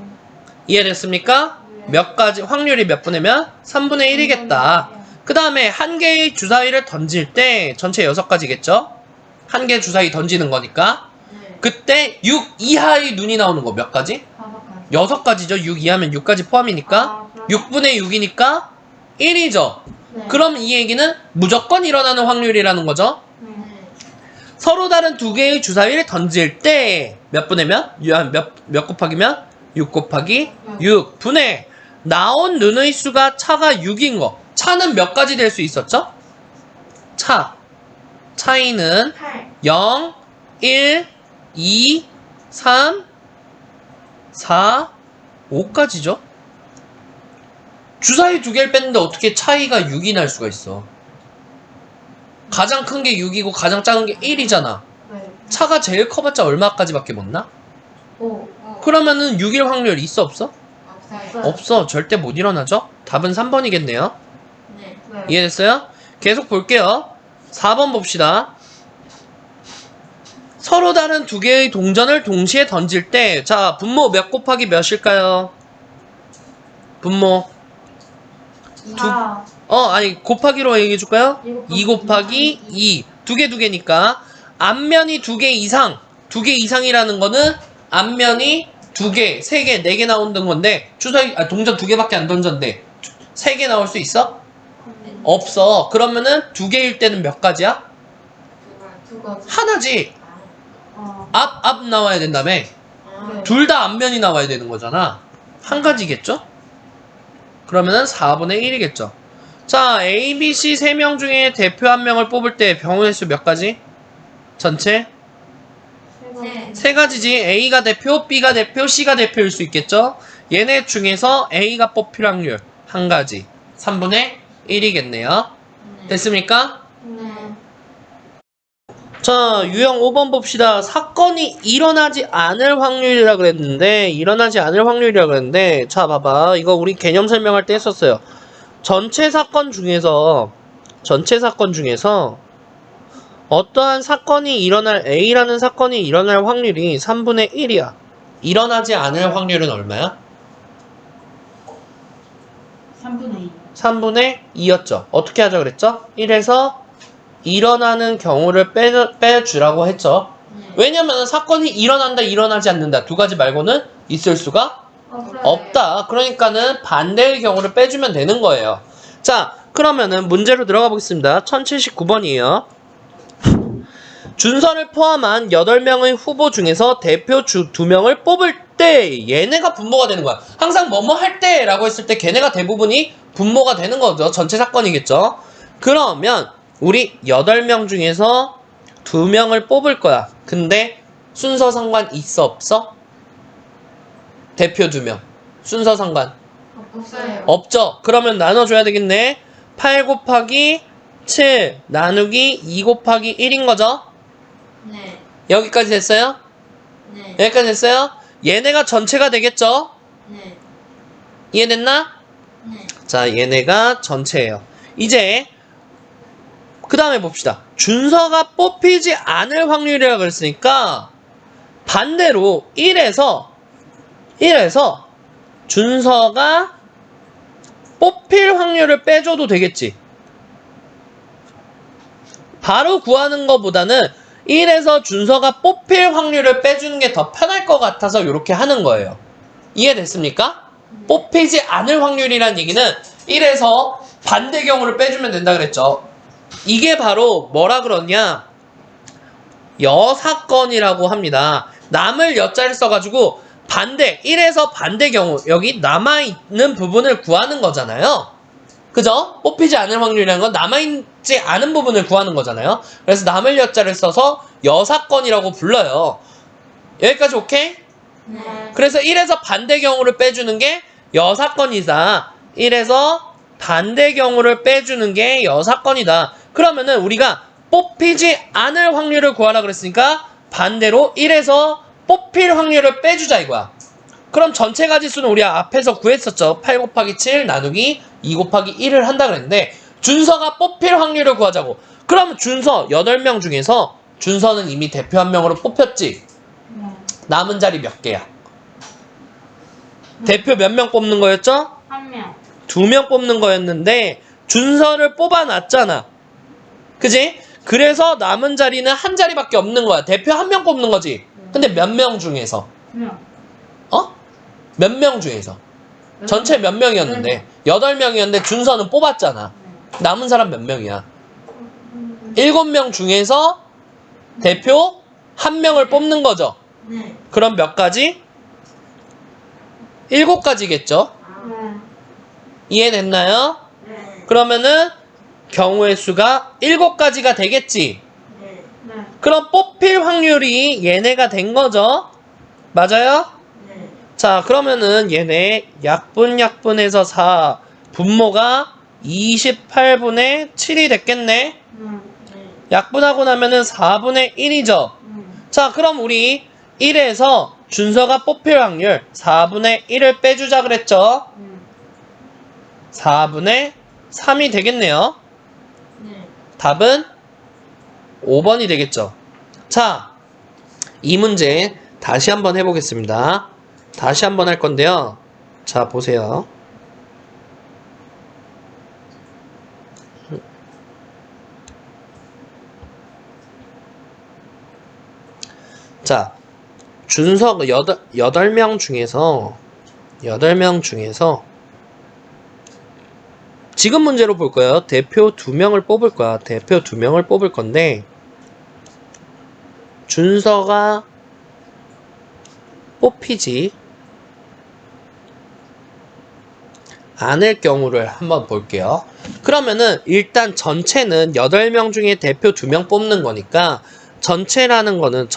이해됐습니까? 몇 가지 확률이 몇 분의 몇? 3분의 1이겠다. 그 다음에 한 개의 주사위를 던질 때 전체 6가지겠죠? 한 개 주사위 던지는 거니까. 네. 그때 6 이하의 눈이 나오는 거 몇 가지? 4번까지. 6가지죠. 6 이하면 6까지 포함이니까. 아, 그럼- 6분의 6이니까 1이죠. 네. 그럼 이 얘기는 무조건 일어나는 확률이라는 거죠. 네. 네. 서로 다른 두 개의 주사위를 던질 때 몇 분의 몇 곱하기 몇? 6 곱하기 6분의 나온 눈의 수가 차가 6인 거. 차는 몇 가지 될 수 있었죠? 차이는 8. 0, 1, 2, 3, 4, 5까지죠? 주사위 두 개를 뺐는데 어떻게 차이가 6이 날 수가 있어? 가장 큰 게 6이고 가장 작은 게 1이잖아. 네. 차가 제일 커봤자 얼마까지밖에 못 나? 5. 그러면은 6일 확률 있어 없어? 없어요. 없어. 절대 못 일어나죠? 답은 3번이겠네요. 네. 네. 이해됐어요? 계속 볼게요. 4번 봅시다. 서로 다른 두 개의 동전을 동시에 던질 때, 자, 분모 몇 곱하기 몇일까요? 분모. 4. 아니, 곱하기로 얘기해 줄까요? 2 2 곱하기 2. 두 개니까, 앞면이 2개 이상. 2개 이상이라는 거는, 앞면이 2개, 3개, 4개 나오는 건데, 동전 2개밖에 안 던졌는데, 3개 나올 수 있어? 없어. 그러면은 2개일 때는 몇 가지야? 두 가지. 하나지. 어. 앞 나와야 된다며. 네. 둘 다 앞면이 나와야 되는 거잖아. 한 가지겠죠? 그러면은 4분의 1이겠죠. 자, A, B, C 3명 중에 대표 한 명을 뽑을 때 병원의 수 몇 가지? 전체? 네. 3가지지. A가 대표, B가 대표, C가 대표일 수 있겠죠? 얘네 중에서 A가 뽑힐 확률 한 가지. 3분의 1이겠네요. 네. 됐습니까? 네. 자, 유형 5번 봅시다. 사건이 일어나지 않을 확률이라 그랬는데, 자, 봐봐. 이거 우리 개념 설명할 때 했었어요. 전체 사건 중에서, 어떠한 사건이 일어날, A라는 사건이 일어날 확률이 3분의 1이야. 일어나지 않을 확률은 얼마야? 3분의 2. 3분의 2였죠. 어떻게 하자 그랬죠? 1에서 일어나는 경우를 빼주라고 했죠. 네. 왜냐면 사건이 일어난다, 일어나지 않는다. 두 가지 말고는 있을 수가 없어요. 없다. 그러니까는 반대의 경우를 빼주면 되는 거예요. 자, 그러면은 문제로 들어가 보겠습니다. 1079번이에요. 준서를 포함한 8명의 후보 중에서 대표 2명을 뽑을 때 얘네가 분모가 되는 거야. 항상 뭐뭐 할 때라고 했을 때 걔네가 대부분이 분모가 되는 거죠. 전체 사건이겠죠. 그러면 우리 8명 중에서 2명을 뽑을 거야. 근데 순서 상관 있어 없어? 대표 2명. 순서 상관 없어요. 없죠. 그러면 나눠줘야 되겠네. 8 곱하기 7 나누기 2 곱하기 1인 거죠. 네. 여기까지 됐어요? 네. 여기까지 됐어요? 얘네가 전체가 되겠죠? 네. 이해됐나? 네. 자, 얘네가 전체예요. 이제 그 다음에 봅시다. 준서가 뽑히지 않을 확률이라고 그랬으니까 반대로 1에서 준서가 뽑힐 확률을 빼줘도 되겠지. 바로 구하는 것보다는 1에서 준서가 뽑힐 확률을 빼주는 게 더 편할 것 같아서 이렇게 하는 거예요. 이해됐습니까? 뽑히지 않을 확률이란 얘기는 1에서 반대 경우를 빼주면 된다 그랬죠. 이게 바로 뭐라 그러냐? 여사건이라고 합니다. 남을 여자를 써가지고 반대, 1에서 반대 경우, 여기 남아있는 부분을 구하는 거잖아요. 그죠? 뽑히지 않을 확률이라는 건 남아있지 않은 부분을 구하는 거잖아요. 그래서 남을 여자를 써서 여사건이라고 불러요. 여기까지 오케이? 네. 그래서 1에서 반대 경우를 빼주는 게 여사건이다. 1에서 반대 경우를 빼주는 게 여사건이다. 그러면은 우리가 뽑히지 않을 확률을 구하라 그랬으니까 반대로 1에서 뽑힐 확률을 빼주자 이거야. 그럼 전체 가지수는 우리 앞에서 구했었죠. 8 곱하기 7 나누기 2 곱하기 1을 한다 그랬는데 준서가 뽑힐 확률을 구하자고. 그럼 준서 8명 중에서 준서는 이미 대표 한 명으로 뽑혔지. 네. 남은 자리 몇 개야? 대표 몇 명 뽑는 거였죠? 1명. 2명 뽑는 거였는데 준서를 뽑아놨잖아. 그지? 그래서 남은 자리는 한 자리밖에 없는 거야. 대표 한 명 뽑는 거지. 근데 몇 명 중에서? 2명. 어? 몇 명 중에서? 전체 몇 명이었는데? 8명이었는데 준서는 뽑았잖아. 남은 사람 몇 명이야? 7명 중에서 대표 한 명을 뽑는 거죠. 네. 그럼 몇 가지? 7가지겠죠? 네. 이해됐나요? 네. 그러면은 경우의 수가 7가지가 되겠지. 네. 네. 그럼 뽑힐 확률이 얘네가 된 거죠. 맞아요? 네. 자, 그러면은 얘네 약분해서 4 분모가 28분의 7이 됐겠네. 네. 네. 약분하고 나면은 4분의 1이죠. 자, 그럼 우리 1에서 준서가 뽑힐 확률 4분의 1을 빼주자 그랬죠. 4분의 3이 되겠네요. 네. 답은 5번이 되겠죠. 자, 이 문제 다시 한번 해보겠습니다. 다시 한번 할 건데요. 자, 보세요. 자, 준서가 8명 중에서 지금 문제로 볼 거예요. 대표 2명을 뽑을 거야. 대표 2명을 뽑을 건데 준서가 뽑히지 않을 경우를 한번 볼게요. 그러면은 일단 전체는 8명 중에 대표 2명 뽑는 거니까 전체라는 거는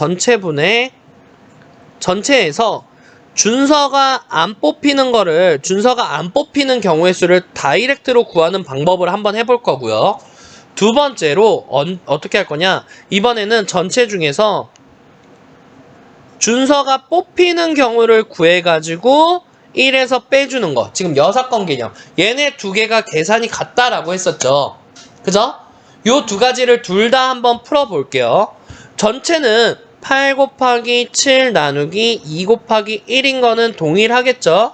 전체에서 준서가 안 뽑히는 경우의 수를 다이렉트로 구하는 방법을 한번 해볼 거고요. 두 번째로 어떻게 할 거냐? 이번에는 전체 중에서 준서가 뽑히는 경우를 구해가지고 1에서 빼주는 거. 지금 여사건 개념. 얘네 두 개가 계산이 같다라고 했었죠. 그죠? 요 두 가지를 둘 다 한번 풀어볼게요. 전체는 8 곱하기 7 나누기 2 곱하기 1인 거는 동일하겠죠?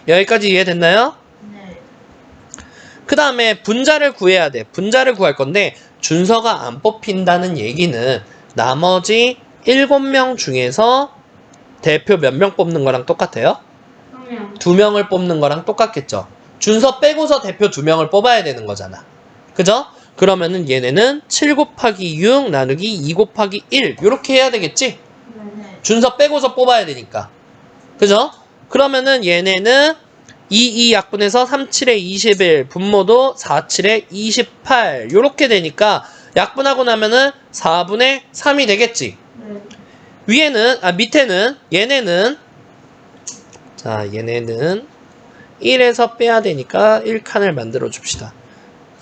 여기까지 이해됐나요? 네. 그 다음에 분자를 구해야 돼. 분자를 구할 건데 준서가 안 뽑힌다는 얘기는 나머지 7명 중에서 대표 몇 명 뽑는 거랑 똑같아요? 3명. 2명을 뽑는 거랑 똑같겠죠. 준서 빼고서 대표 2명을 뽑아야 되는 거잖아. 그죠? 그러면은 얘네는 7 곱하기 6 나누기 2 곱하기 1 이렇게 해야 되겠지? 네. 준서 빼고서 뽑아야 되니까. 그죠? 그러면은 얘네는 2 약분해서 3, 7에 21 분모도 4, 7에 28 이렇게 되니까 약분하고 나면은 4분의 3이 되겠지. 네. 밑에는 얘네는 1에서 빼야 되니까 1칸을 만들어 줍시다.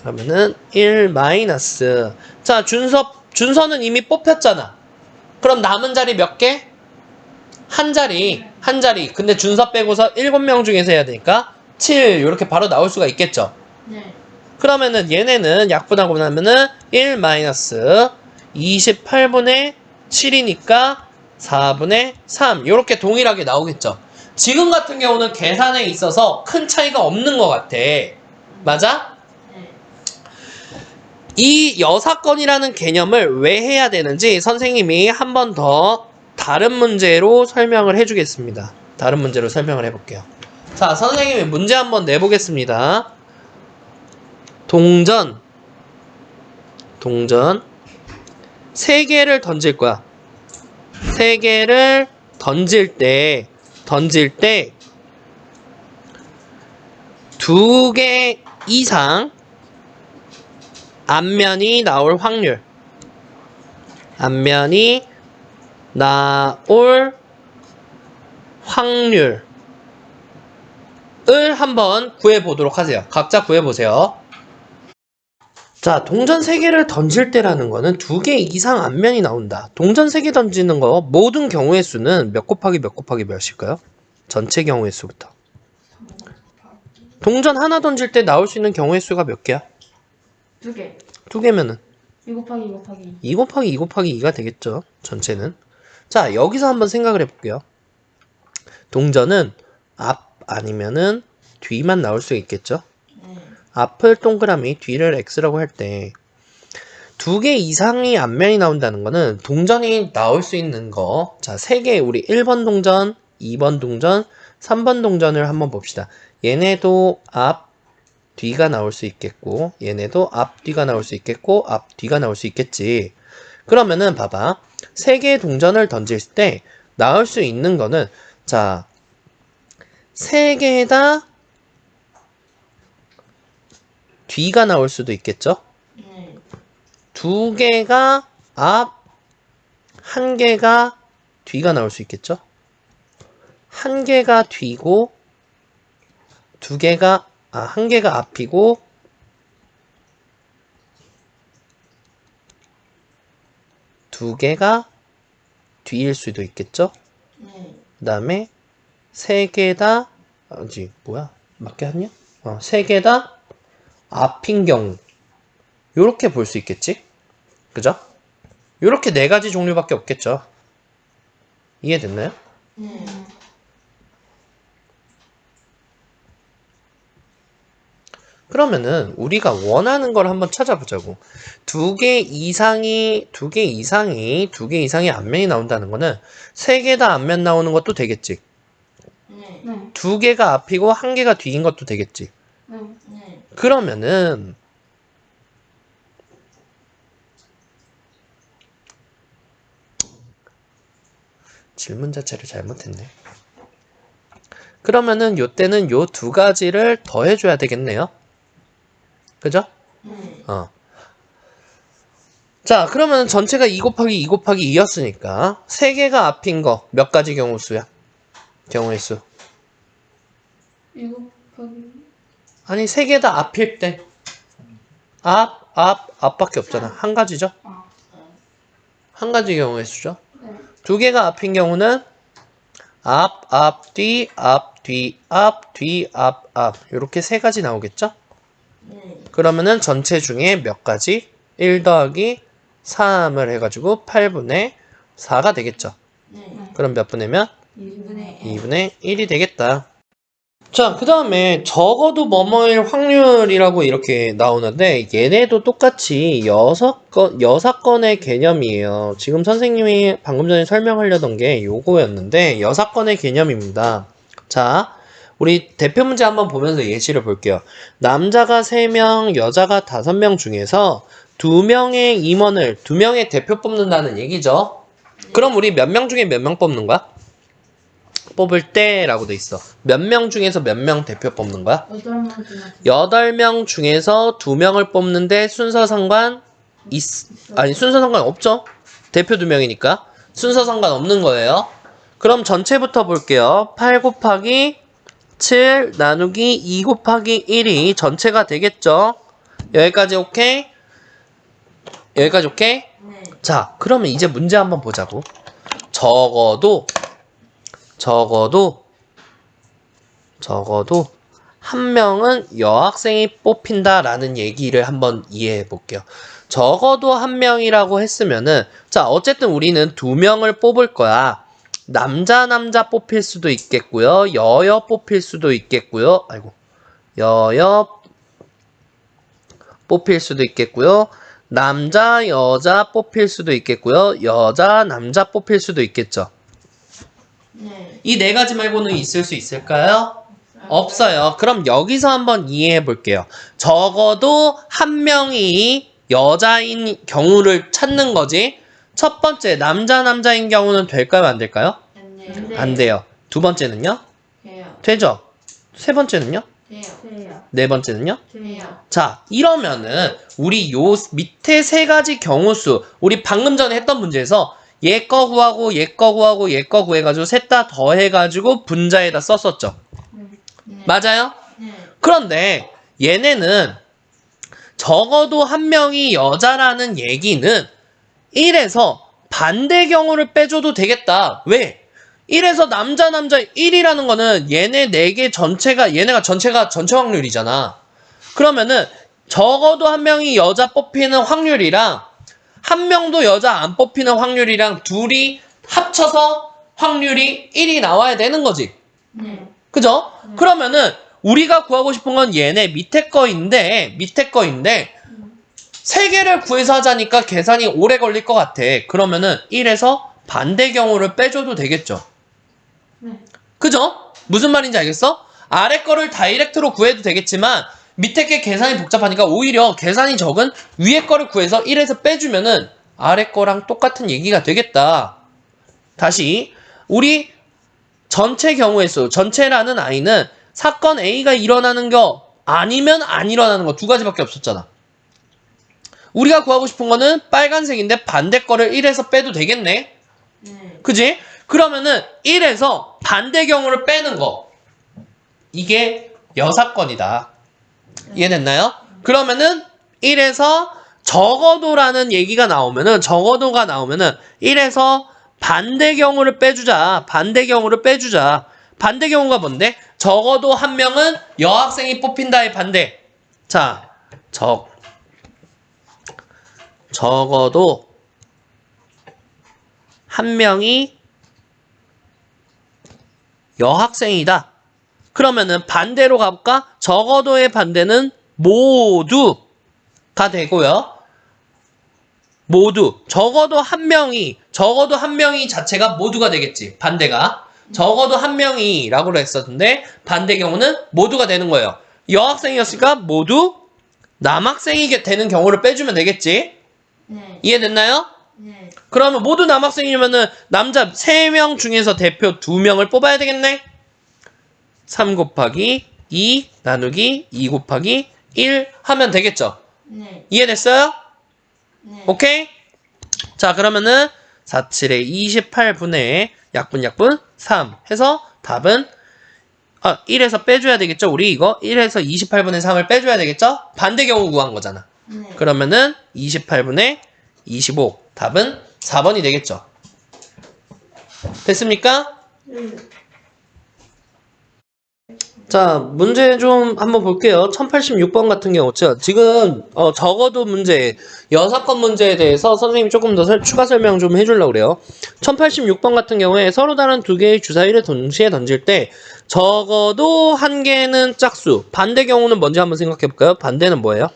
그러면은 1 마이너스. 자, 준서는 이미 뽑혔잖아. 그럼 남은 자리 몇 개? 한 자리. 근데 준서 빼고서 7명 중에서 해야 되니까 7 이렇게 바로 나올 수가 있겠죠. 네. 그러면은 얘네는 약분하고 나면은 1 마이너스 28분의 7이니까 4분의 3 이렇게 동일하게 나오겠죠. 지금 같은 경우는 계산에 있어서 큰 차이가 없는 것 같아. 맞아? 네. 이 여사건이라는 개념을 왜 해야 되는지 선생님이 한 번 더 다른 문제로 설명을 해주겠습니다. 다른 문제로 설명을 해볼게요. 자, 선생님이 문제 한번 내보겠습니다. 동전 3개를 던질 거야. 3개를 던질 때 2개 이상 앞면이 나올 확률. 을 한번 구해보도록 하세요. 각자 구해보세요. 자, 동전 3개를 던질 때라는 거는 2개 이상 앞면이 나온다. 동전 3개 던지는 거 모든 경우의 수는 몇 곱하기 몇일까요? 전체 경우의 수부터. 동전 하나 던질 때 나올 수 있는 경우의 수가 몇 개야? 2개. 2개면은 2 곱하기 2 곱하기 2 곱하기 2 곱하기 2가 되겠죠. 전체는. 자, 여기서 한번 생각을 해볼게요. 동전은 앞 아니면은 뒤만 나올 수 있겠죠. 네. 앞을 동그라미, 뒤를 X라고 할 때 두 개 이상이 앞면이 나온다는 거는 동전이 나올 수 있는 거. 자, 세 개, 우리 1번 동전, 2번 동전, 3번 동전을 한번 봅시다. 얘네도 앞, 뒤가 나올 수 있겠고, 얘네도 앞, 뒤가 나올 수 있겠고, 앞, 뒤가 나올 수 있겠지. 그러면은 봐봐. 세 개의 동전을 던질 때 나올 수 있는 거는, 자, 세 개 다 뒤가 나올 수도 있겠죠? 네. 두 개가 앞, 한 개가 뒤가 나올 수 있겠죠? 한 개가 뒤고, 한 개가 앞이고, 두 개가 뒤일 수도 있겠죠? 네. 그 다음에, 세 개 다, 뭐야? 맞게 하냐? 세 개 다 앞인 경우. 요렇게 볼 수 있겠지? 그죠? 요렇게 네 가지 종류밖에 없겠죠? 이해됐나요? 네. 그러면은 우리가 원하는 걸 한번 찾아보자고. 두 개 이상이 앞면이 나온다는 거는 세 개 다 앞면 나오는 것도 되겠지. 네. 네. 두 개가 앞이고 한 개가 뒤인 것도 되겠지. 네. 네. 그러면은 질문 자체를 잘못했네. 그러면은 요때는 요 두 가지를 더해줘야 되겠네요. 그죠? 네. 자, 그러면 전체가 2 곱하기 2 곱하기 2였으니까 세 개가 앞인 거 몇 가지 경우 수야? 경우의 수. 1 곱하기 아니, 세 개 다 앞일 때. 앞밖에 없잖아. 한 가지죠? 아. 한 가지 경우의 수죠? 네. 두 개가 앞인 경우는 앞, 뒤, 앞, 뒤, 앞, 뒤, 앞. 이렇게 세 가지 나오겠죠? 네. 그러면은 전체 중에 몇 가지? 1 더하기 3을 해가지고 8분의 4가 되겠죠? 네. 그럼 몇 분의 몇? 2분의 2분의 1이 되겠다. 자, 그 다음에 적어도 뭐뭐일 확률이라고 이렇게 나오는데 얘네도 똑같이 6건의 개념이에요. 지금 선생님이 방금 전에 설명하려던 게 요거였는데 6건의 개념입니다. 자, 우리 대표 문제 한번 보면서 예시를 볼게요. 남자가 3명, 여자가 5명 중에서 2명의 임원을 2명의 대표 뽑는다는 얘기죠. 그럼 우리 몇 명 중에 몇 명 뽑는 거야? 뽑을 때라고 돼 있어. 몇 명 중에서 몇 명 대표 뽑는 거야? 8명 중에 8명 중에서 2명을 뽑는데 순서 상관 순서 상관 없죠? 대표 2명이니까 순서 상관 없는 거예요. 그럼 전체부터 볼게요. 8 곱하기 7 나누기 2 곱하기 1이 전체가 되겠죠? 여기까지 오케이? 여기까지 오케이? 네. 자, 그러면 이제 문제 한번 보자고. 적어도 한 명은 여학생이 뽑힌다라는 얘기를 한번 이해해 볼게요. 적어도 한 명이라고 했으면은, 자, 어쨌든 우리는 2명을 뽑을 거야. 남자 뽑힐 수도 있겠고요. 여여 뽑힐 수도 있겠고요. 여여 뽑힐 수도 있겠고요. 남자, 여자 뽑힐 수도 있겠고요. 여자, 남자 뽑힐 수도 있겠죠. 네. 이 네 가지 말고는 있을 수 있을까요? 없어요. 그럼 여기서 한번 이해해 볼게요. 적어도 한 명이 여자인 경우를 찾는 거지. 첫 번째, 남자인 경우는 될까요? 안 될까요? 안 돼요. 네. 안 돼요. 두 번째는요? 돼요. 되죠? 세 번째는요? 돼요. 돼요. 네 번째는요? 돼요. 자, 이러면은 우리 요 밑에 세 가지 경우수, 우리 방금 전에 했던 문제에서 얘 거 구하고 얘 거 구하고 얘 거 구해가지고 셋 다 더해가지고 분자에다 썼었죠. 네. 맞아요? 네. 그런데 얘네는 적어도 한 명이 여자라는 얘기는 1에서 반대 경우를 빼줘도 되겠다. 왜? 1에서 남자 1이라는 거는 얘네 4개 얘네가 전체가 전체 확률이잖아. 그러면은 적어도 한 명이 여자 뽑히는 확률이랑 한 명도 여자 안 뽑히는 확률이랑 둘이 합쳐서 확률이 1이 나와야 되는 거지. 네. 그죠? 그러면은 우리가 구하고 싶은 건 얘네 밑에 거인데 3개를 구해서 하자니까 계산이 오래 걸릴 것 같아. 그러면은 1에서 반대 경우를 빼줘도 되겠죠. 네. 그죠? 무슨 말인지 알겠어? 아래 거를 다이렉트로 구해도 되겠지만 밑에 게 계산이 복잡하니까 오히려 계산이 적은 위에 거를 구해서 1에서 빼주면은 아래 거랑 똑같은 얘기가 되겠다. 다시 우리 전체 경우의 수, 전체라는 I는 사건 A가 일어나는 거 아니면 안 일어나는 거 2가지밖에 없었잖아. 우리가 구하고 싶은 거는 빨간색인데 반대 거를 1에서 빼도 되겠네. 네. 그지? 그러면은 1에서 반대 경우를 빼는 거. 이게 여사건이다. 이해됐나요? 그러면은 1에서 적어도라는 얘기가 나오면은, 적어도가 나오면은 1에서 반대 경우를 빼주자. 반대 경우를 빼주자. 반대 경우가 뭔데? 적어도 한 명은 여학생이 뽑힌다의 반대. 자, 적어도 한 명이 여학생이다. 그러면은 반대로 가볼까? 적어도의 반대는 모두가 되고요. 모두. 적어도 한 명이 자체가 모두가 되겠지. 반대가. 적어도 한 명이라고 했었는데 반대 경우는 모두가 되는 거예요. 여학생이었으니까 모두 남학생이 되는 경우를 빼주면 되겠지. 네. 이해됐나요? 네. 그러면 모두 남학생이면은 남자 3명 중에서 대표 2명을 뽑아야 되겠네? 3 곱하기 2 나누기 2 곱하기 1 하면 되겠죠? 네. 이해됐어요? 네. 오케이? 자, 그러면은 4, 7에 28분의 약분 3 해서 답은 1에서 빼줘야 되겠죠? 우리 이거 1에서 28분의 3을 빼줘야 되겠죠? 반대 경우 구한 거잖아. 네. 그러면은 28분의 25 답은 4번이 되겠죠. 됐습니까? 네. 자, 문제 좀 한번 볼게요. 1086번 같은 경우죠. 지금 적어도 문제, 여사건 문제에 대해서 선생님이 조금 더 추가 설명 좀 해주려고 그래요. 1086번 같은 경우에 서로 다른 2개의 주사위를 동시에 던질 때 적어도 한 개는 짝수, 반대 경우는 뭔지 한번 생각해 볼까요? 반대는 뭐예요?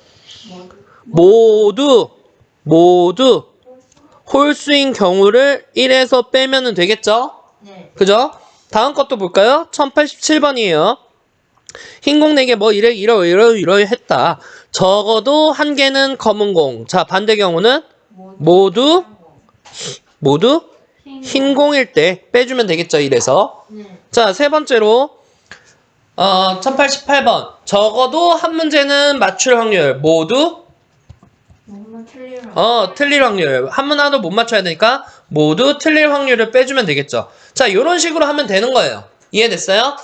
모두 홀수인 경우를 1에서 빼면 되겠죠? 네. 그죠? 다음 것도 볼까요? 1087번이에요. 흰 공 4개 뭐 이러 했다. 적어도 한 개는 검은 공. 자, 반대 경우는 모두 흰 공일 때 빼주면 되겠죠, 1에서. 네. 자, 세 번째로 1088번. 적어도 한 문제는 맞출 확률. 모두 뭔가 틀리면 틀릴 확률. 한 문화도 못 맞춰야 되니까 모두 틀릴 확률을 빼주면 되겠죠. 자, 이런 식으로 하면 되는 거예요. 이해됐어요?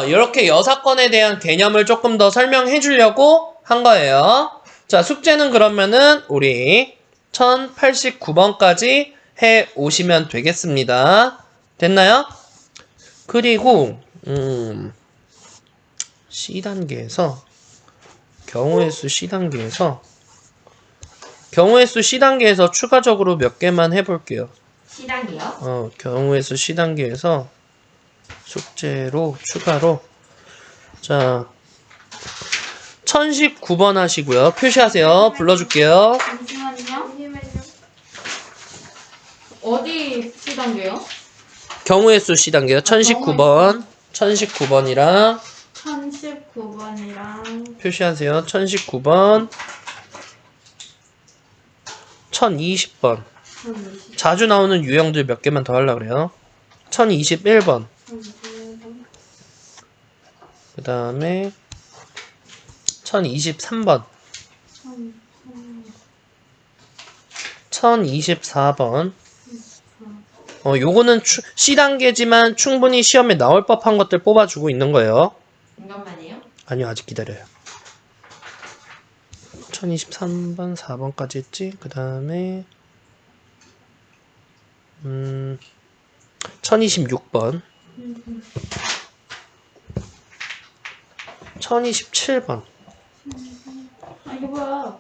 이렇게 여사건에 대한 개념을 조금 더 설명해 주려고 한 거예요. 자, 숙제는 그러면은 우리 1089번까지 해 오시면 되겠습니다. 됐나요? 그리고 C단계에서 경우의 수 C단계에서 추가적으로 몇 개만 해볼게요. C단계요? 경우의 수 C단계에서 숙제로 추가로 자 1019번 하시고요. 표시하세요. 불러줄게요. 잠시만요. 어디 C단계요? 경우의 수 C단계요. 1019번 1019번이랑 1019번이랑 표시하세요. 1019번 1020번 자주 나오는 유형들 몇 개만 더 하려고 그래요. 1021번 그 다음에 1023번 1024번 요거는 C단계지만 충분히 시험에 나올 법한 것들 뽑아주고 있는 거예요. 잠깐만요. 아니요, 아직 기다려요. 1023번 4번까지 했지. 그 다음에 1026번 1027번 이거 뭐야?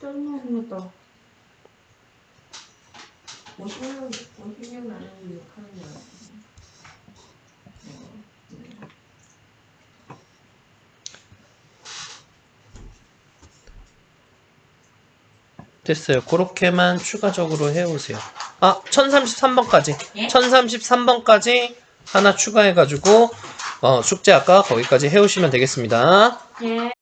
짜증나. 56 나누기 6 하는 게 맞아요. 됐어요. 그렇게만 추가적으로 해오세요. 아, 1033번까지. 1033번까지 하나 추가해가지고 숙제 아까 거기까지 해오시면 되겠습니다. 예.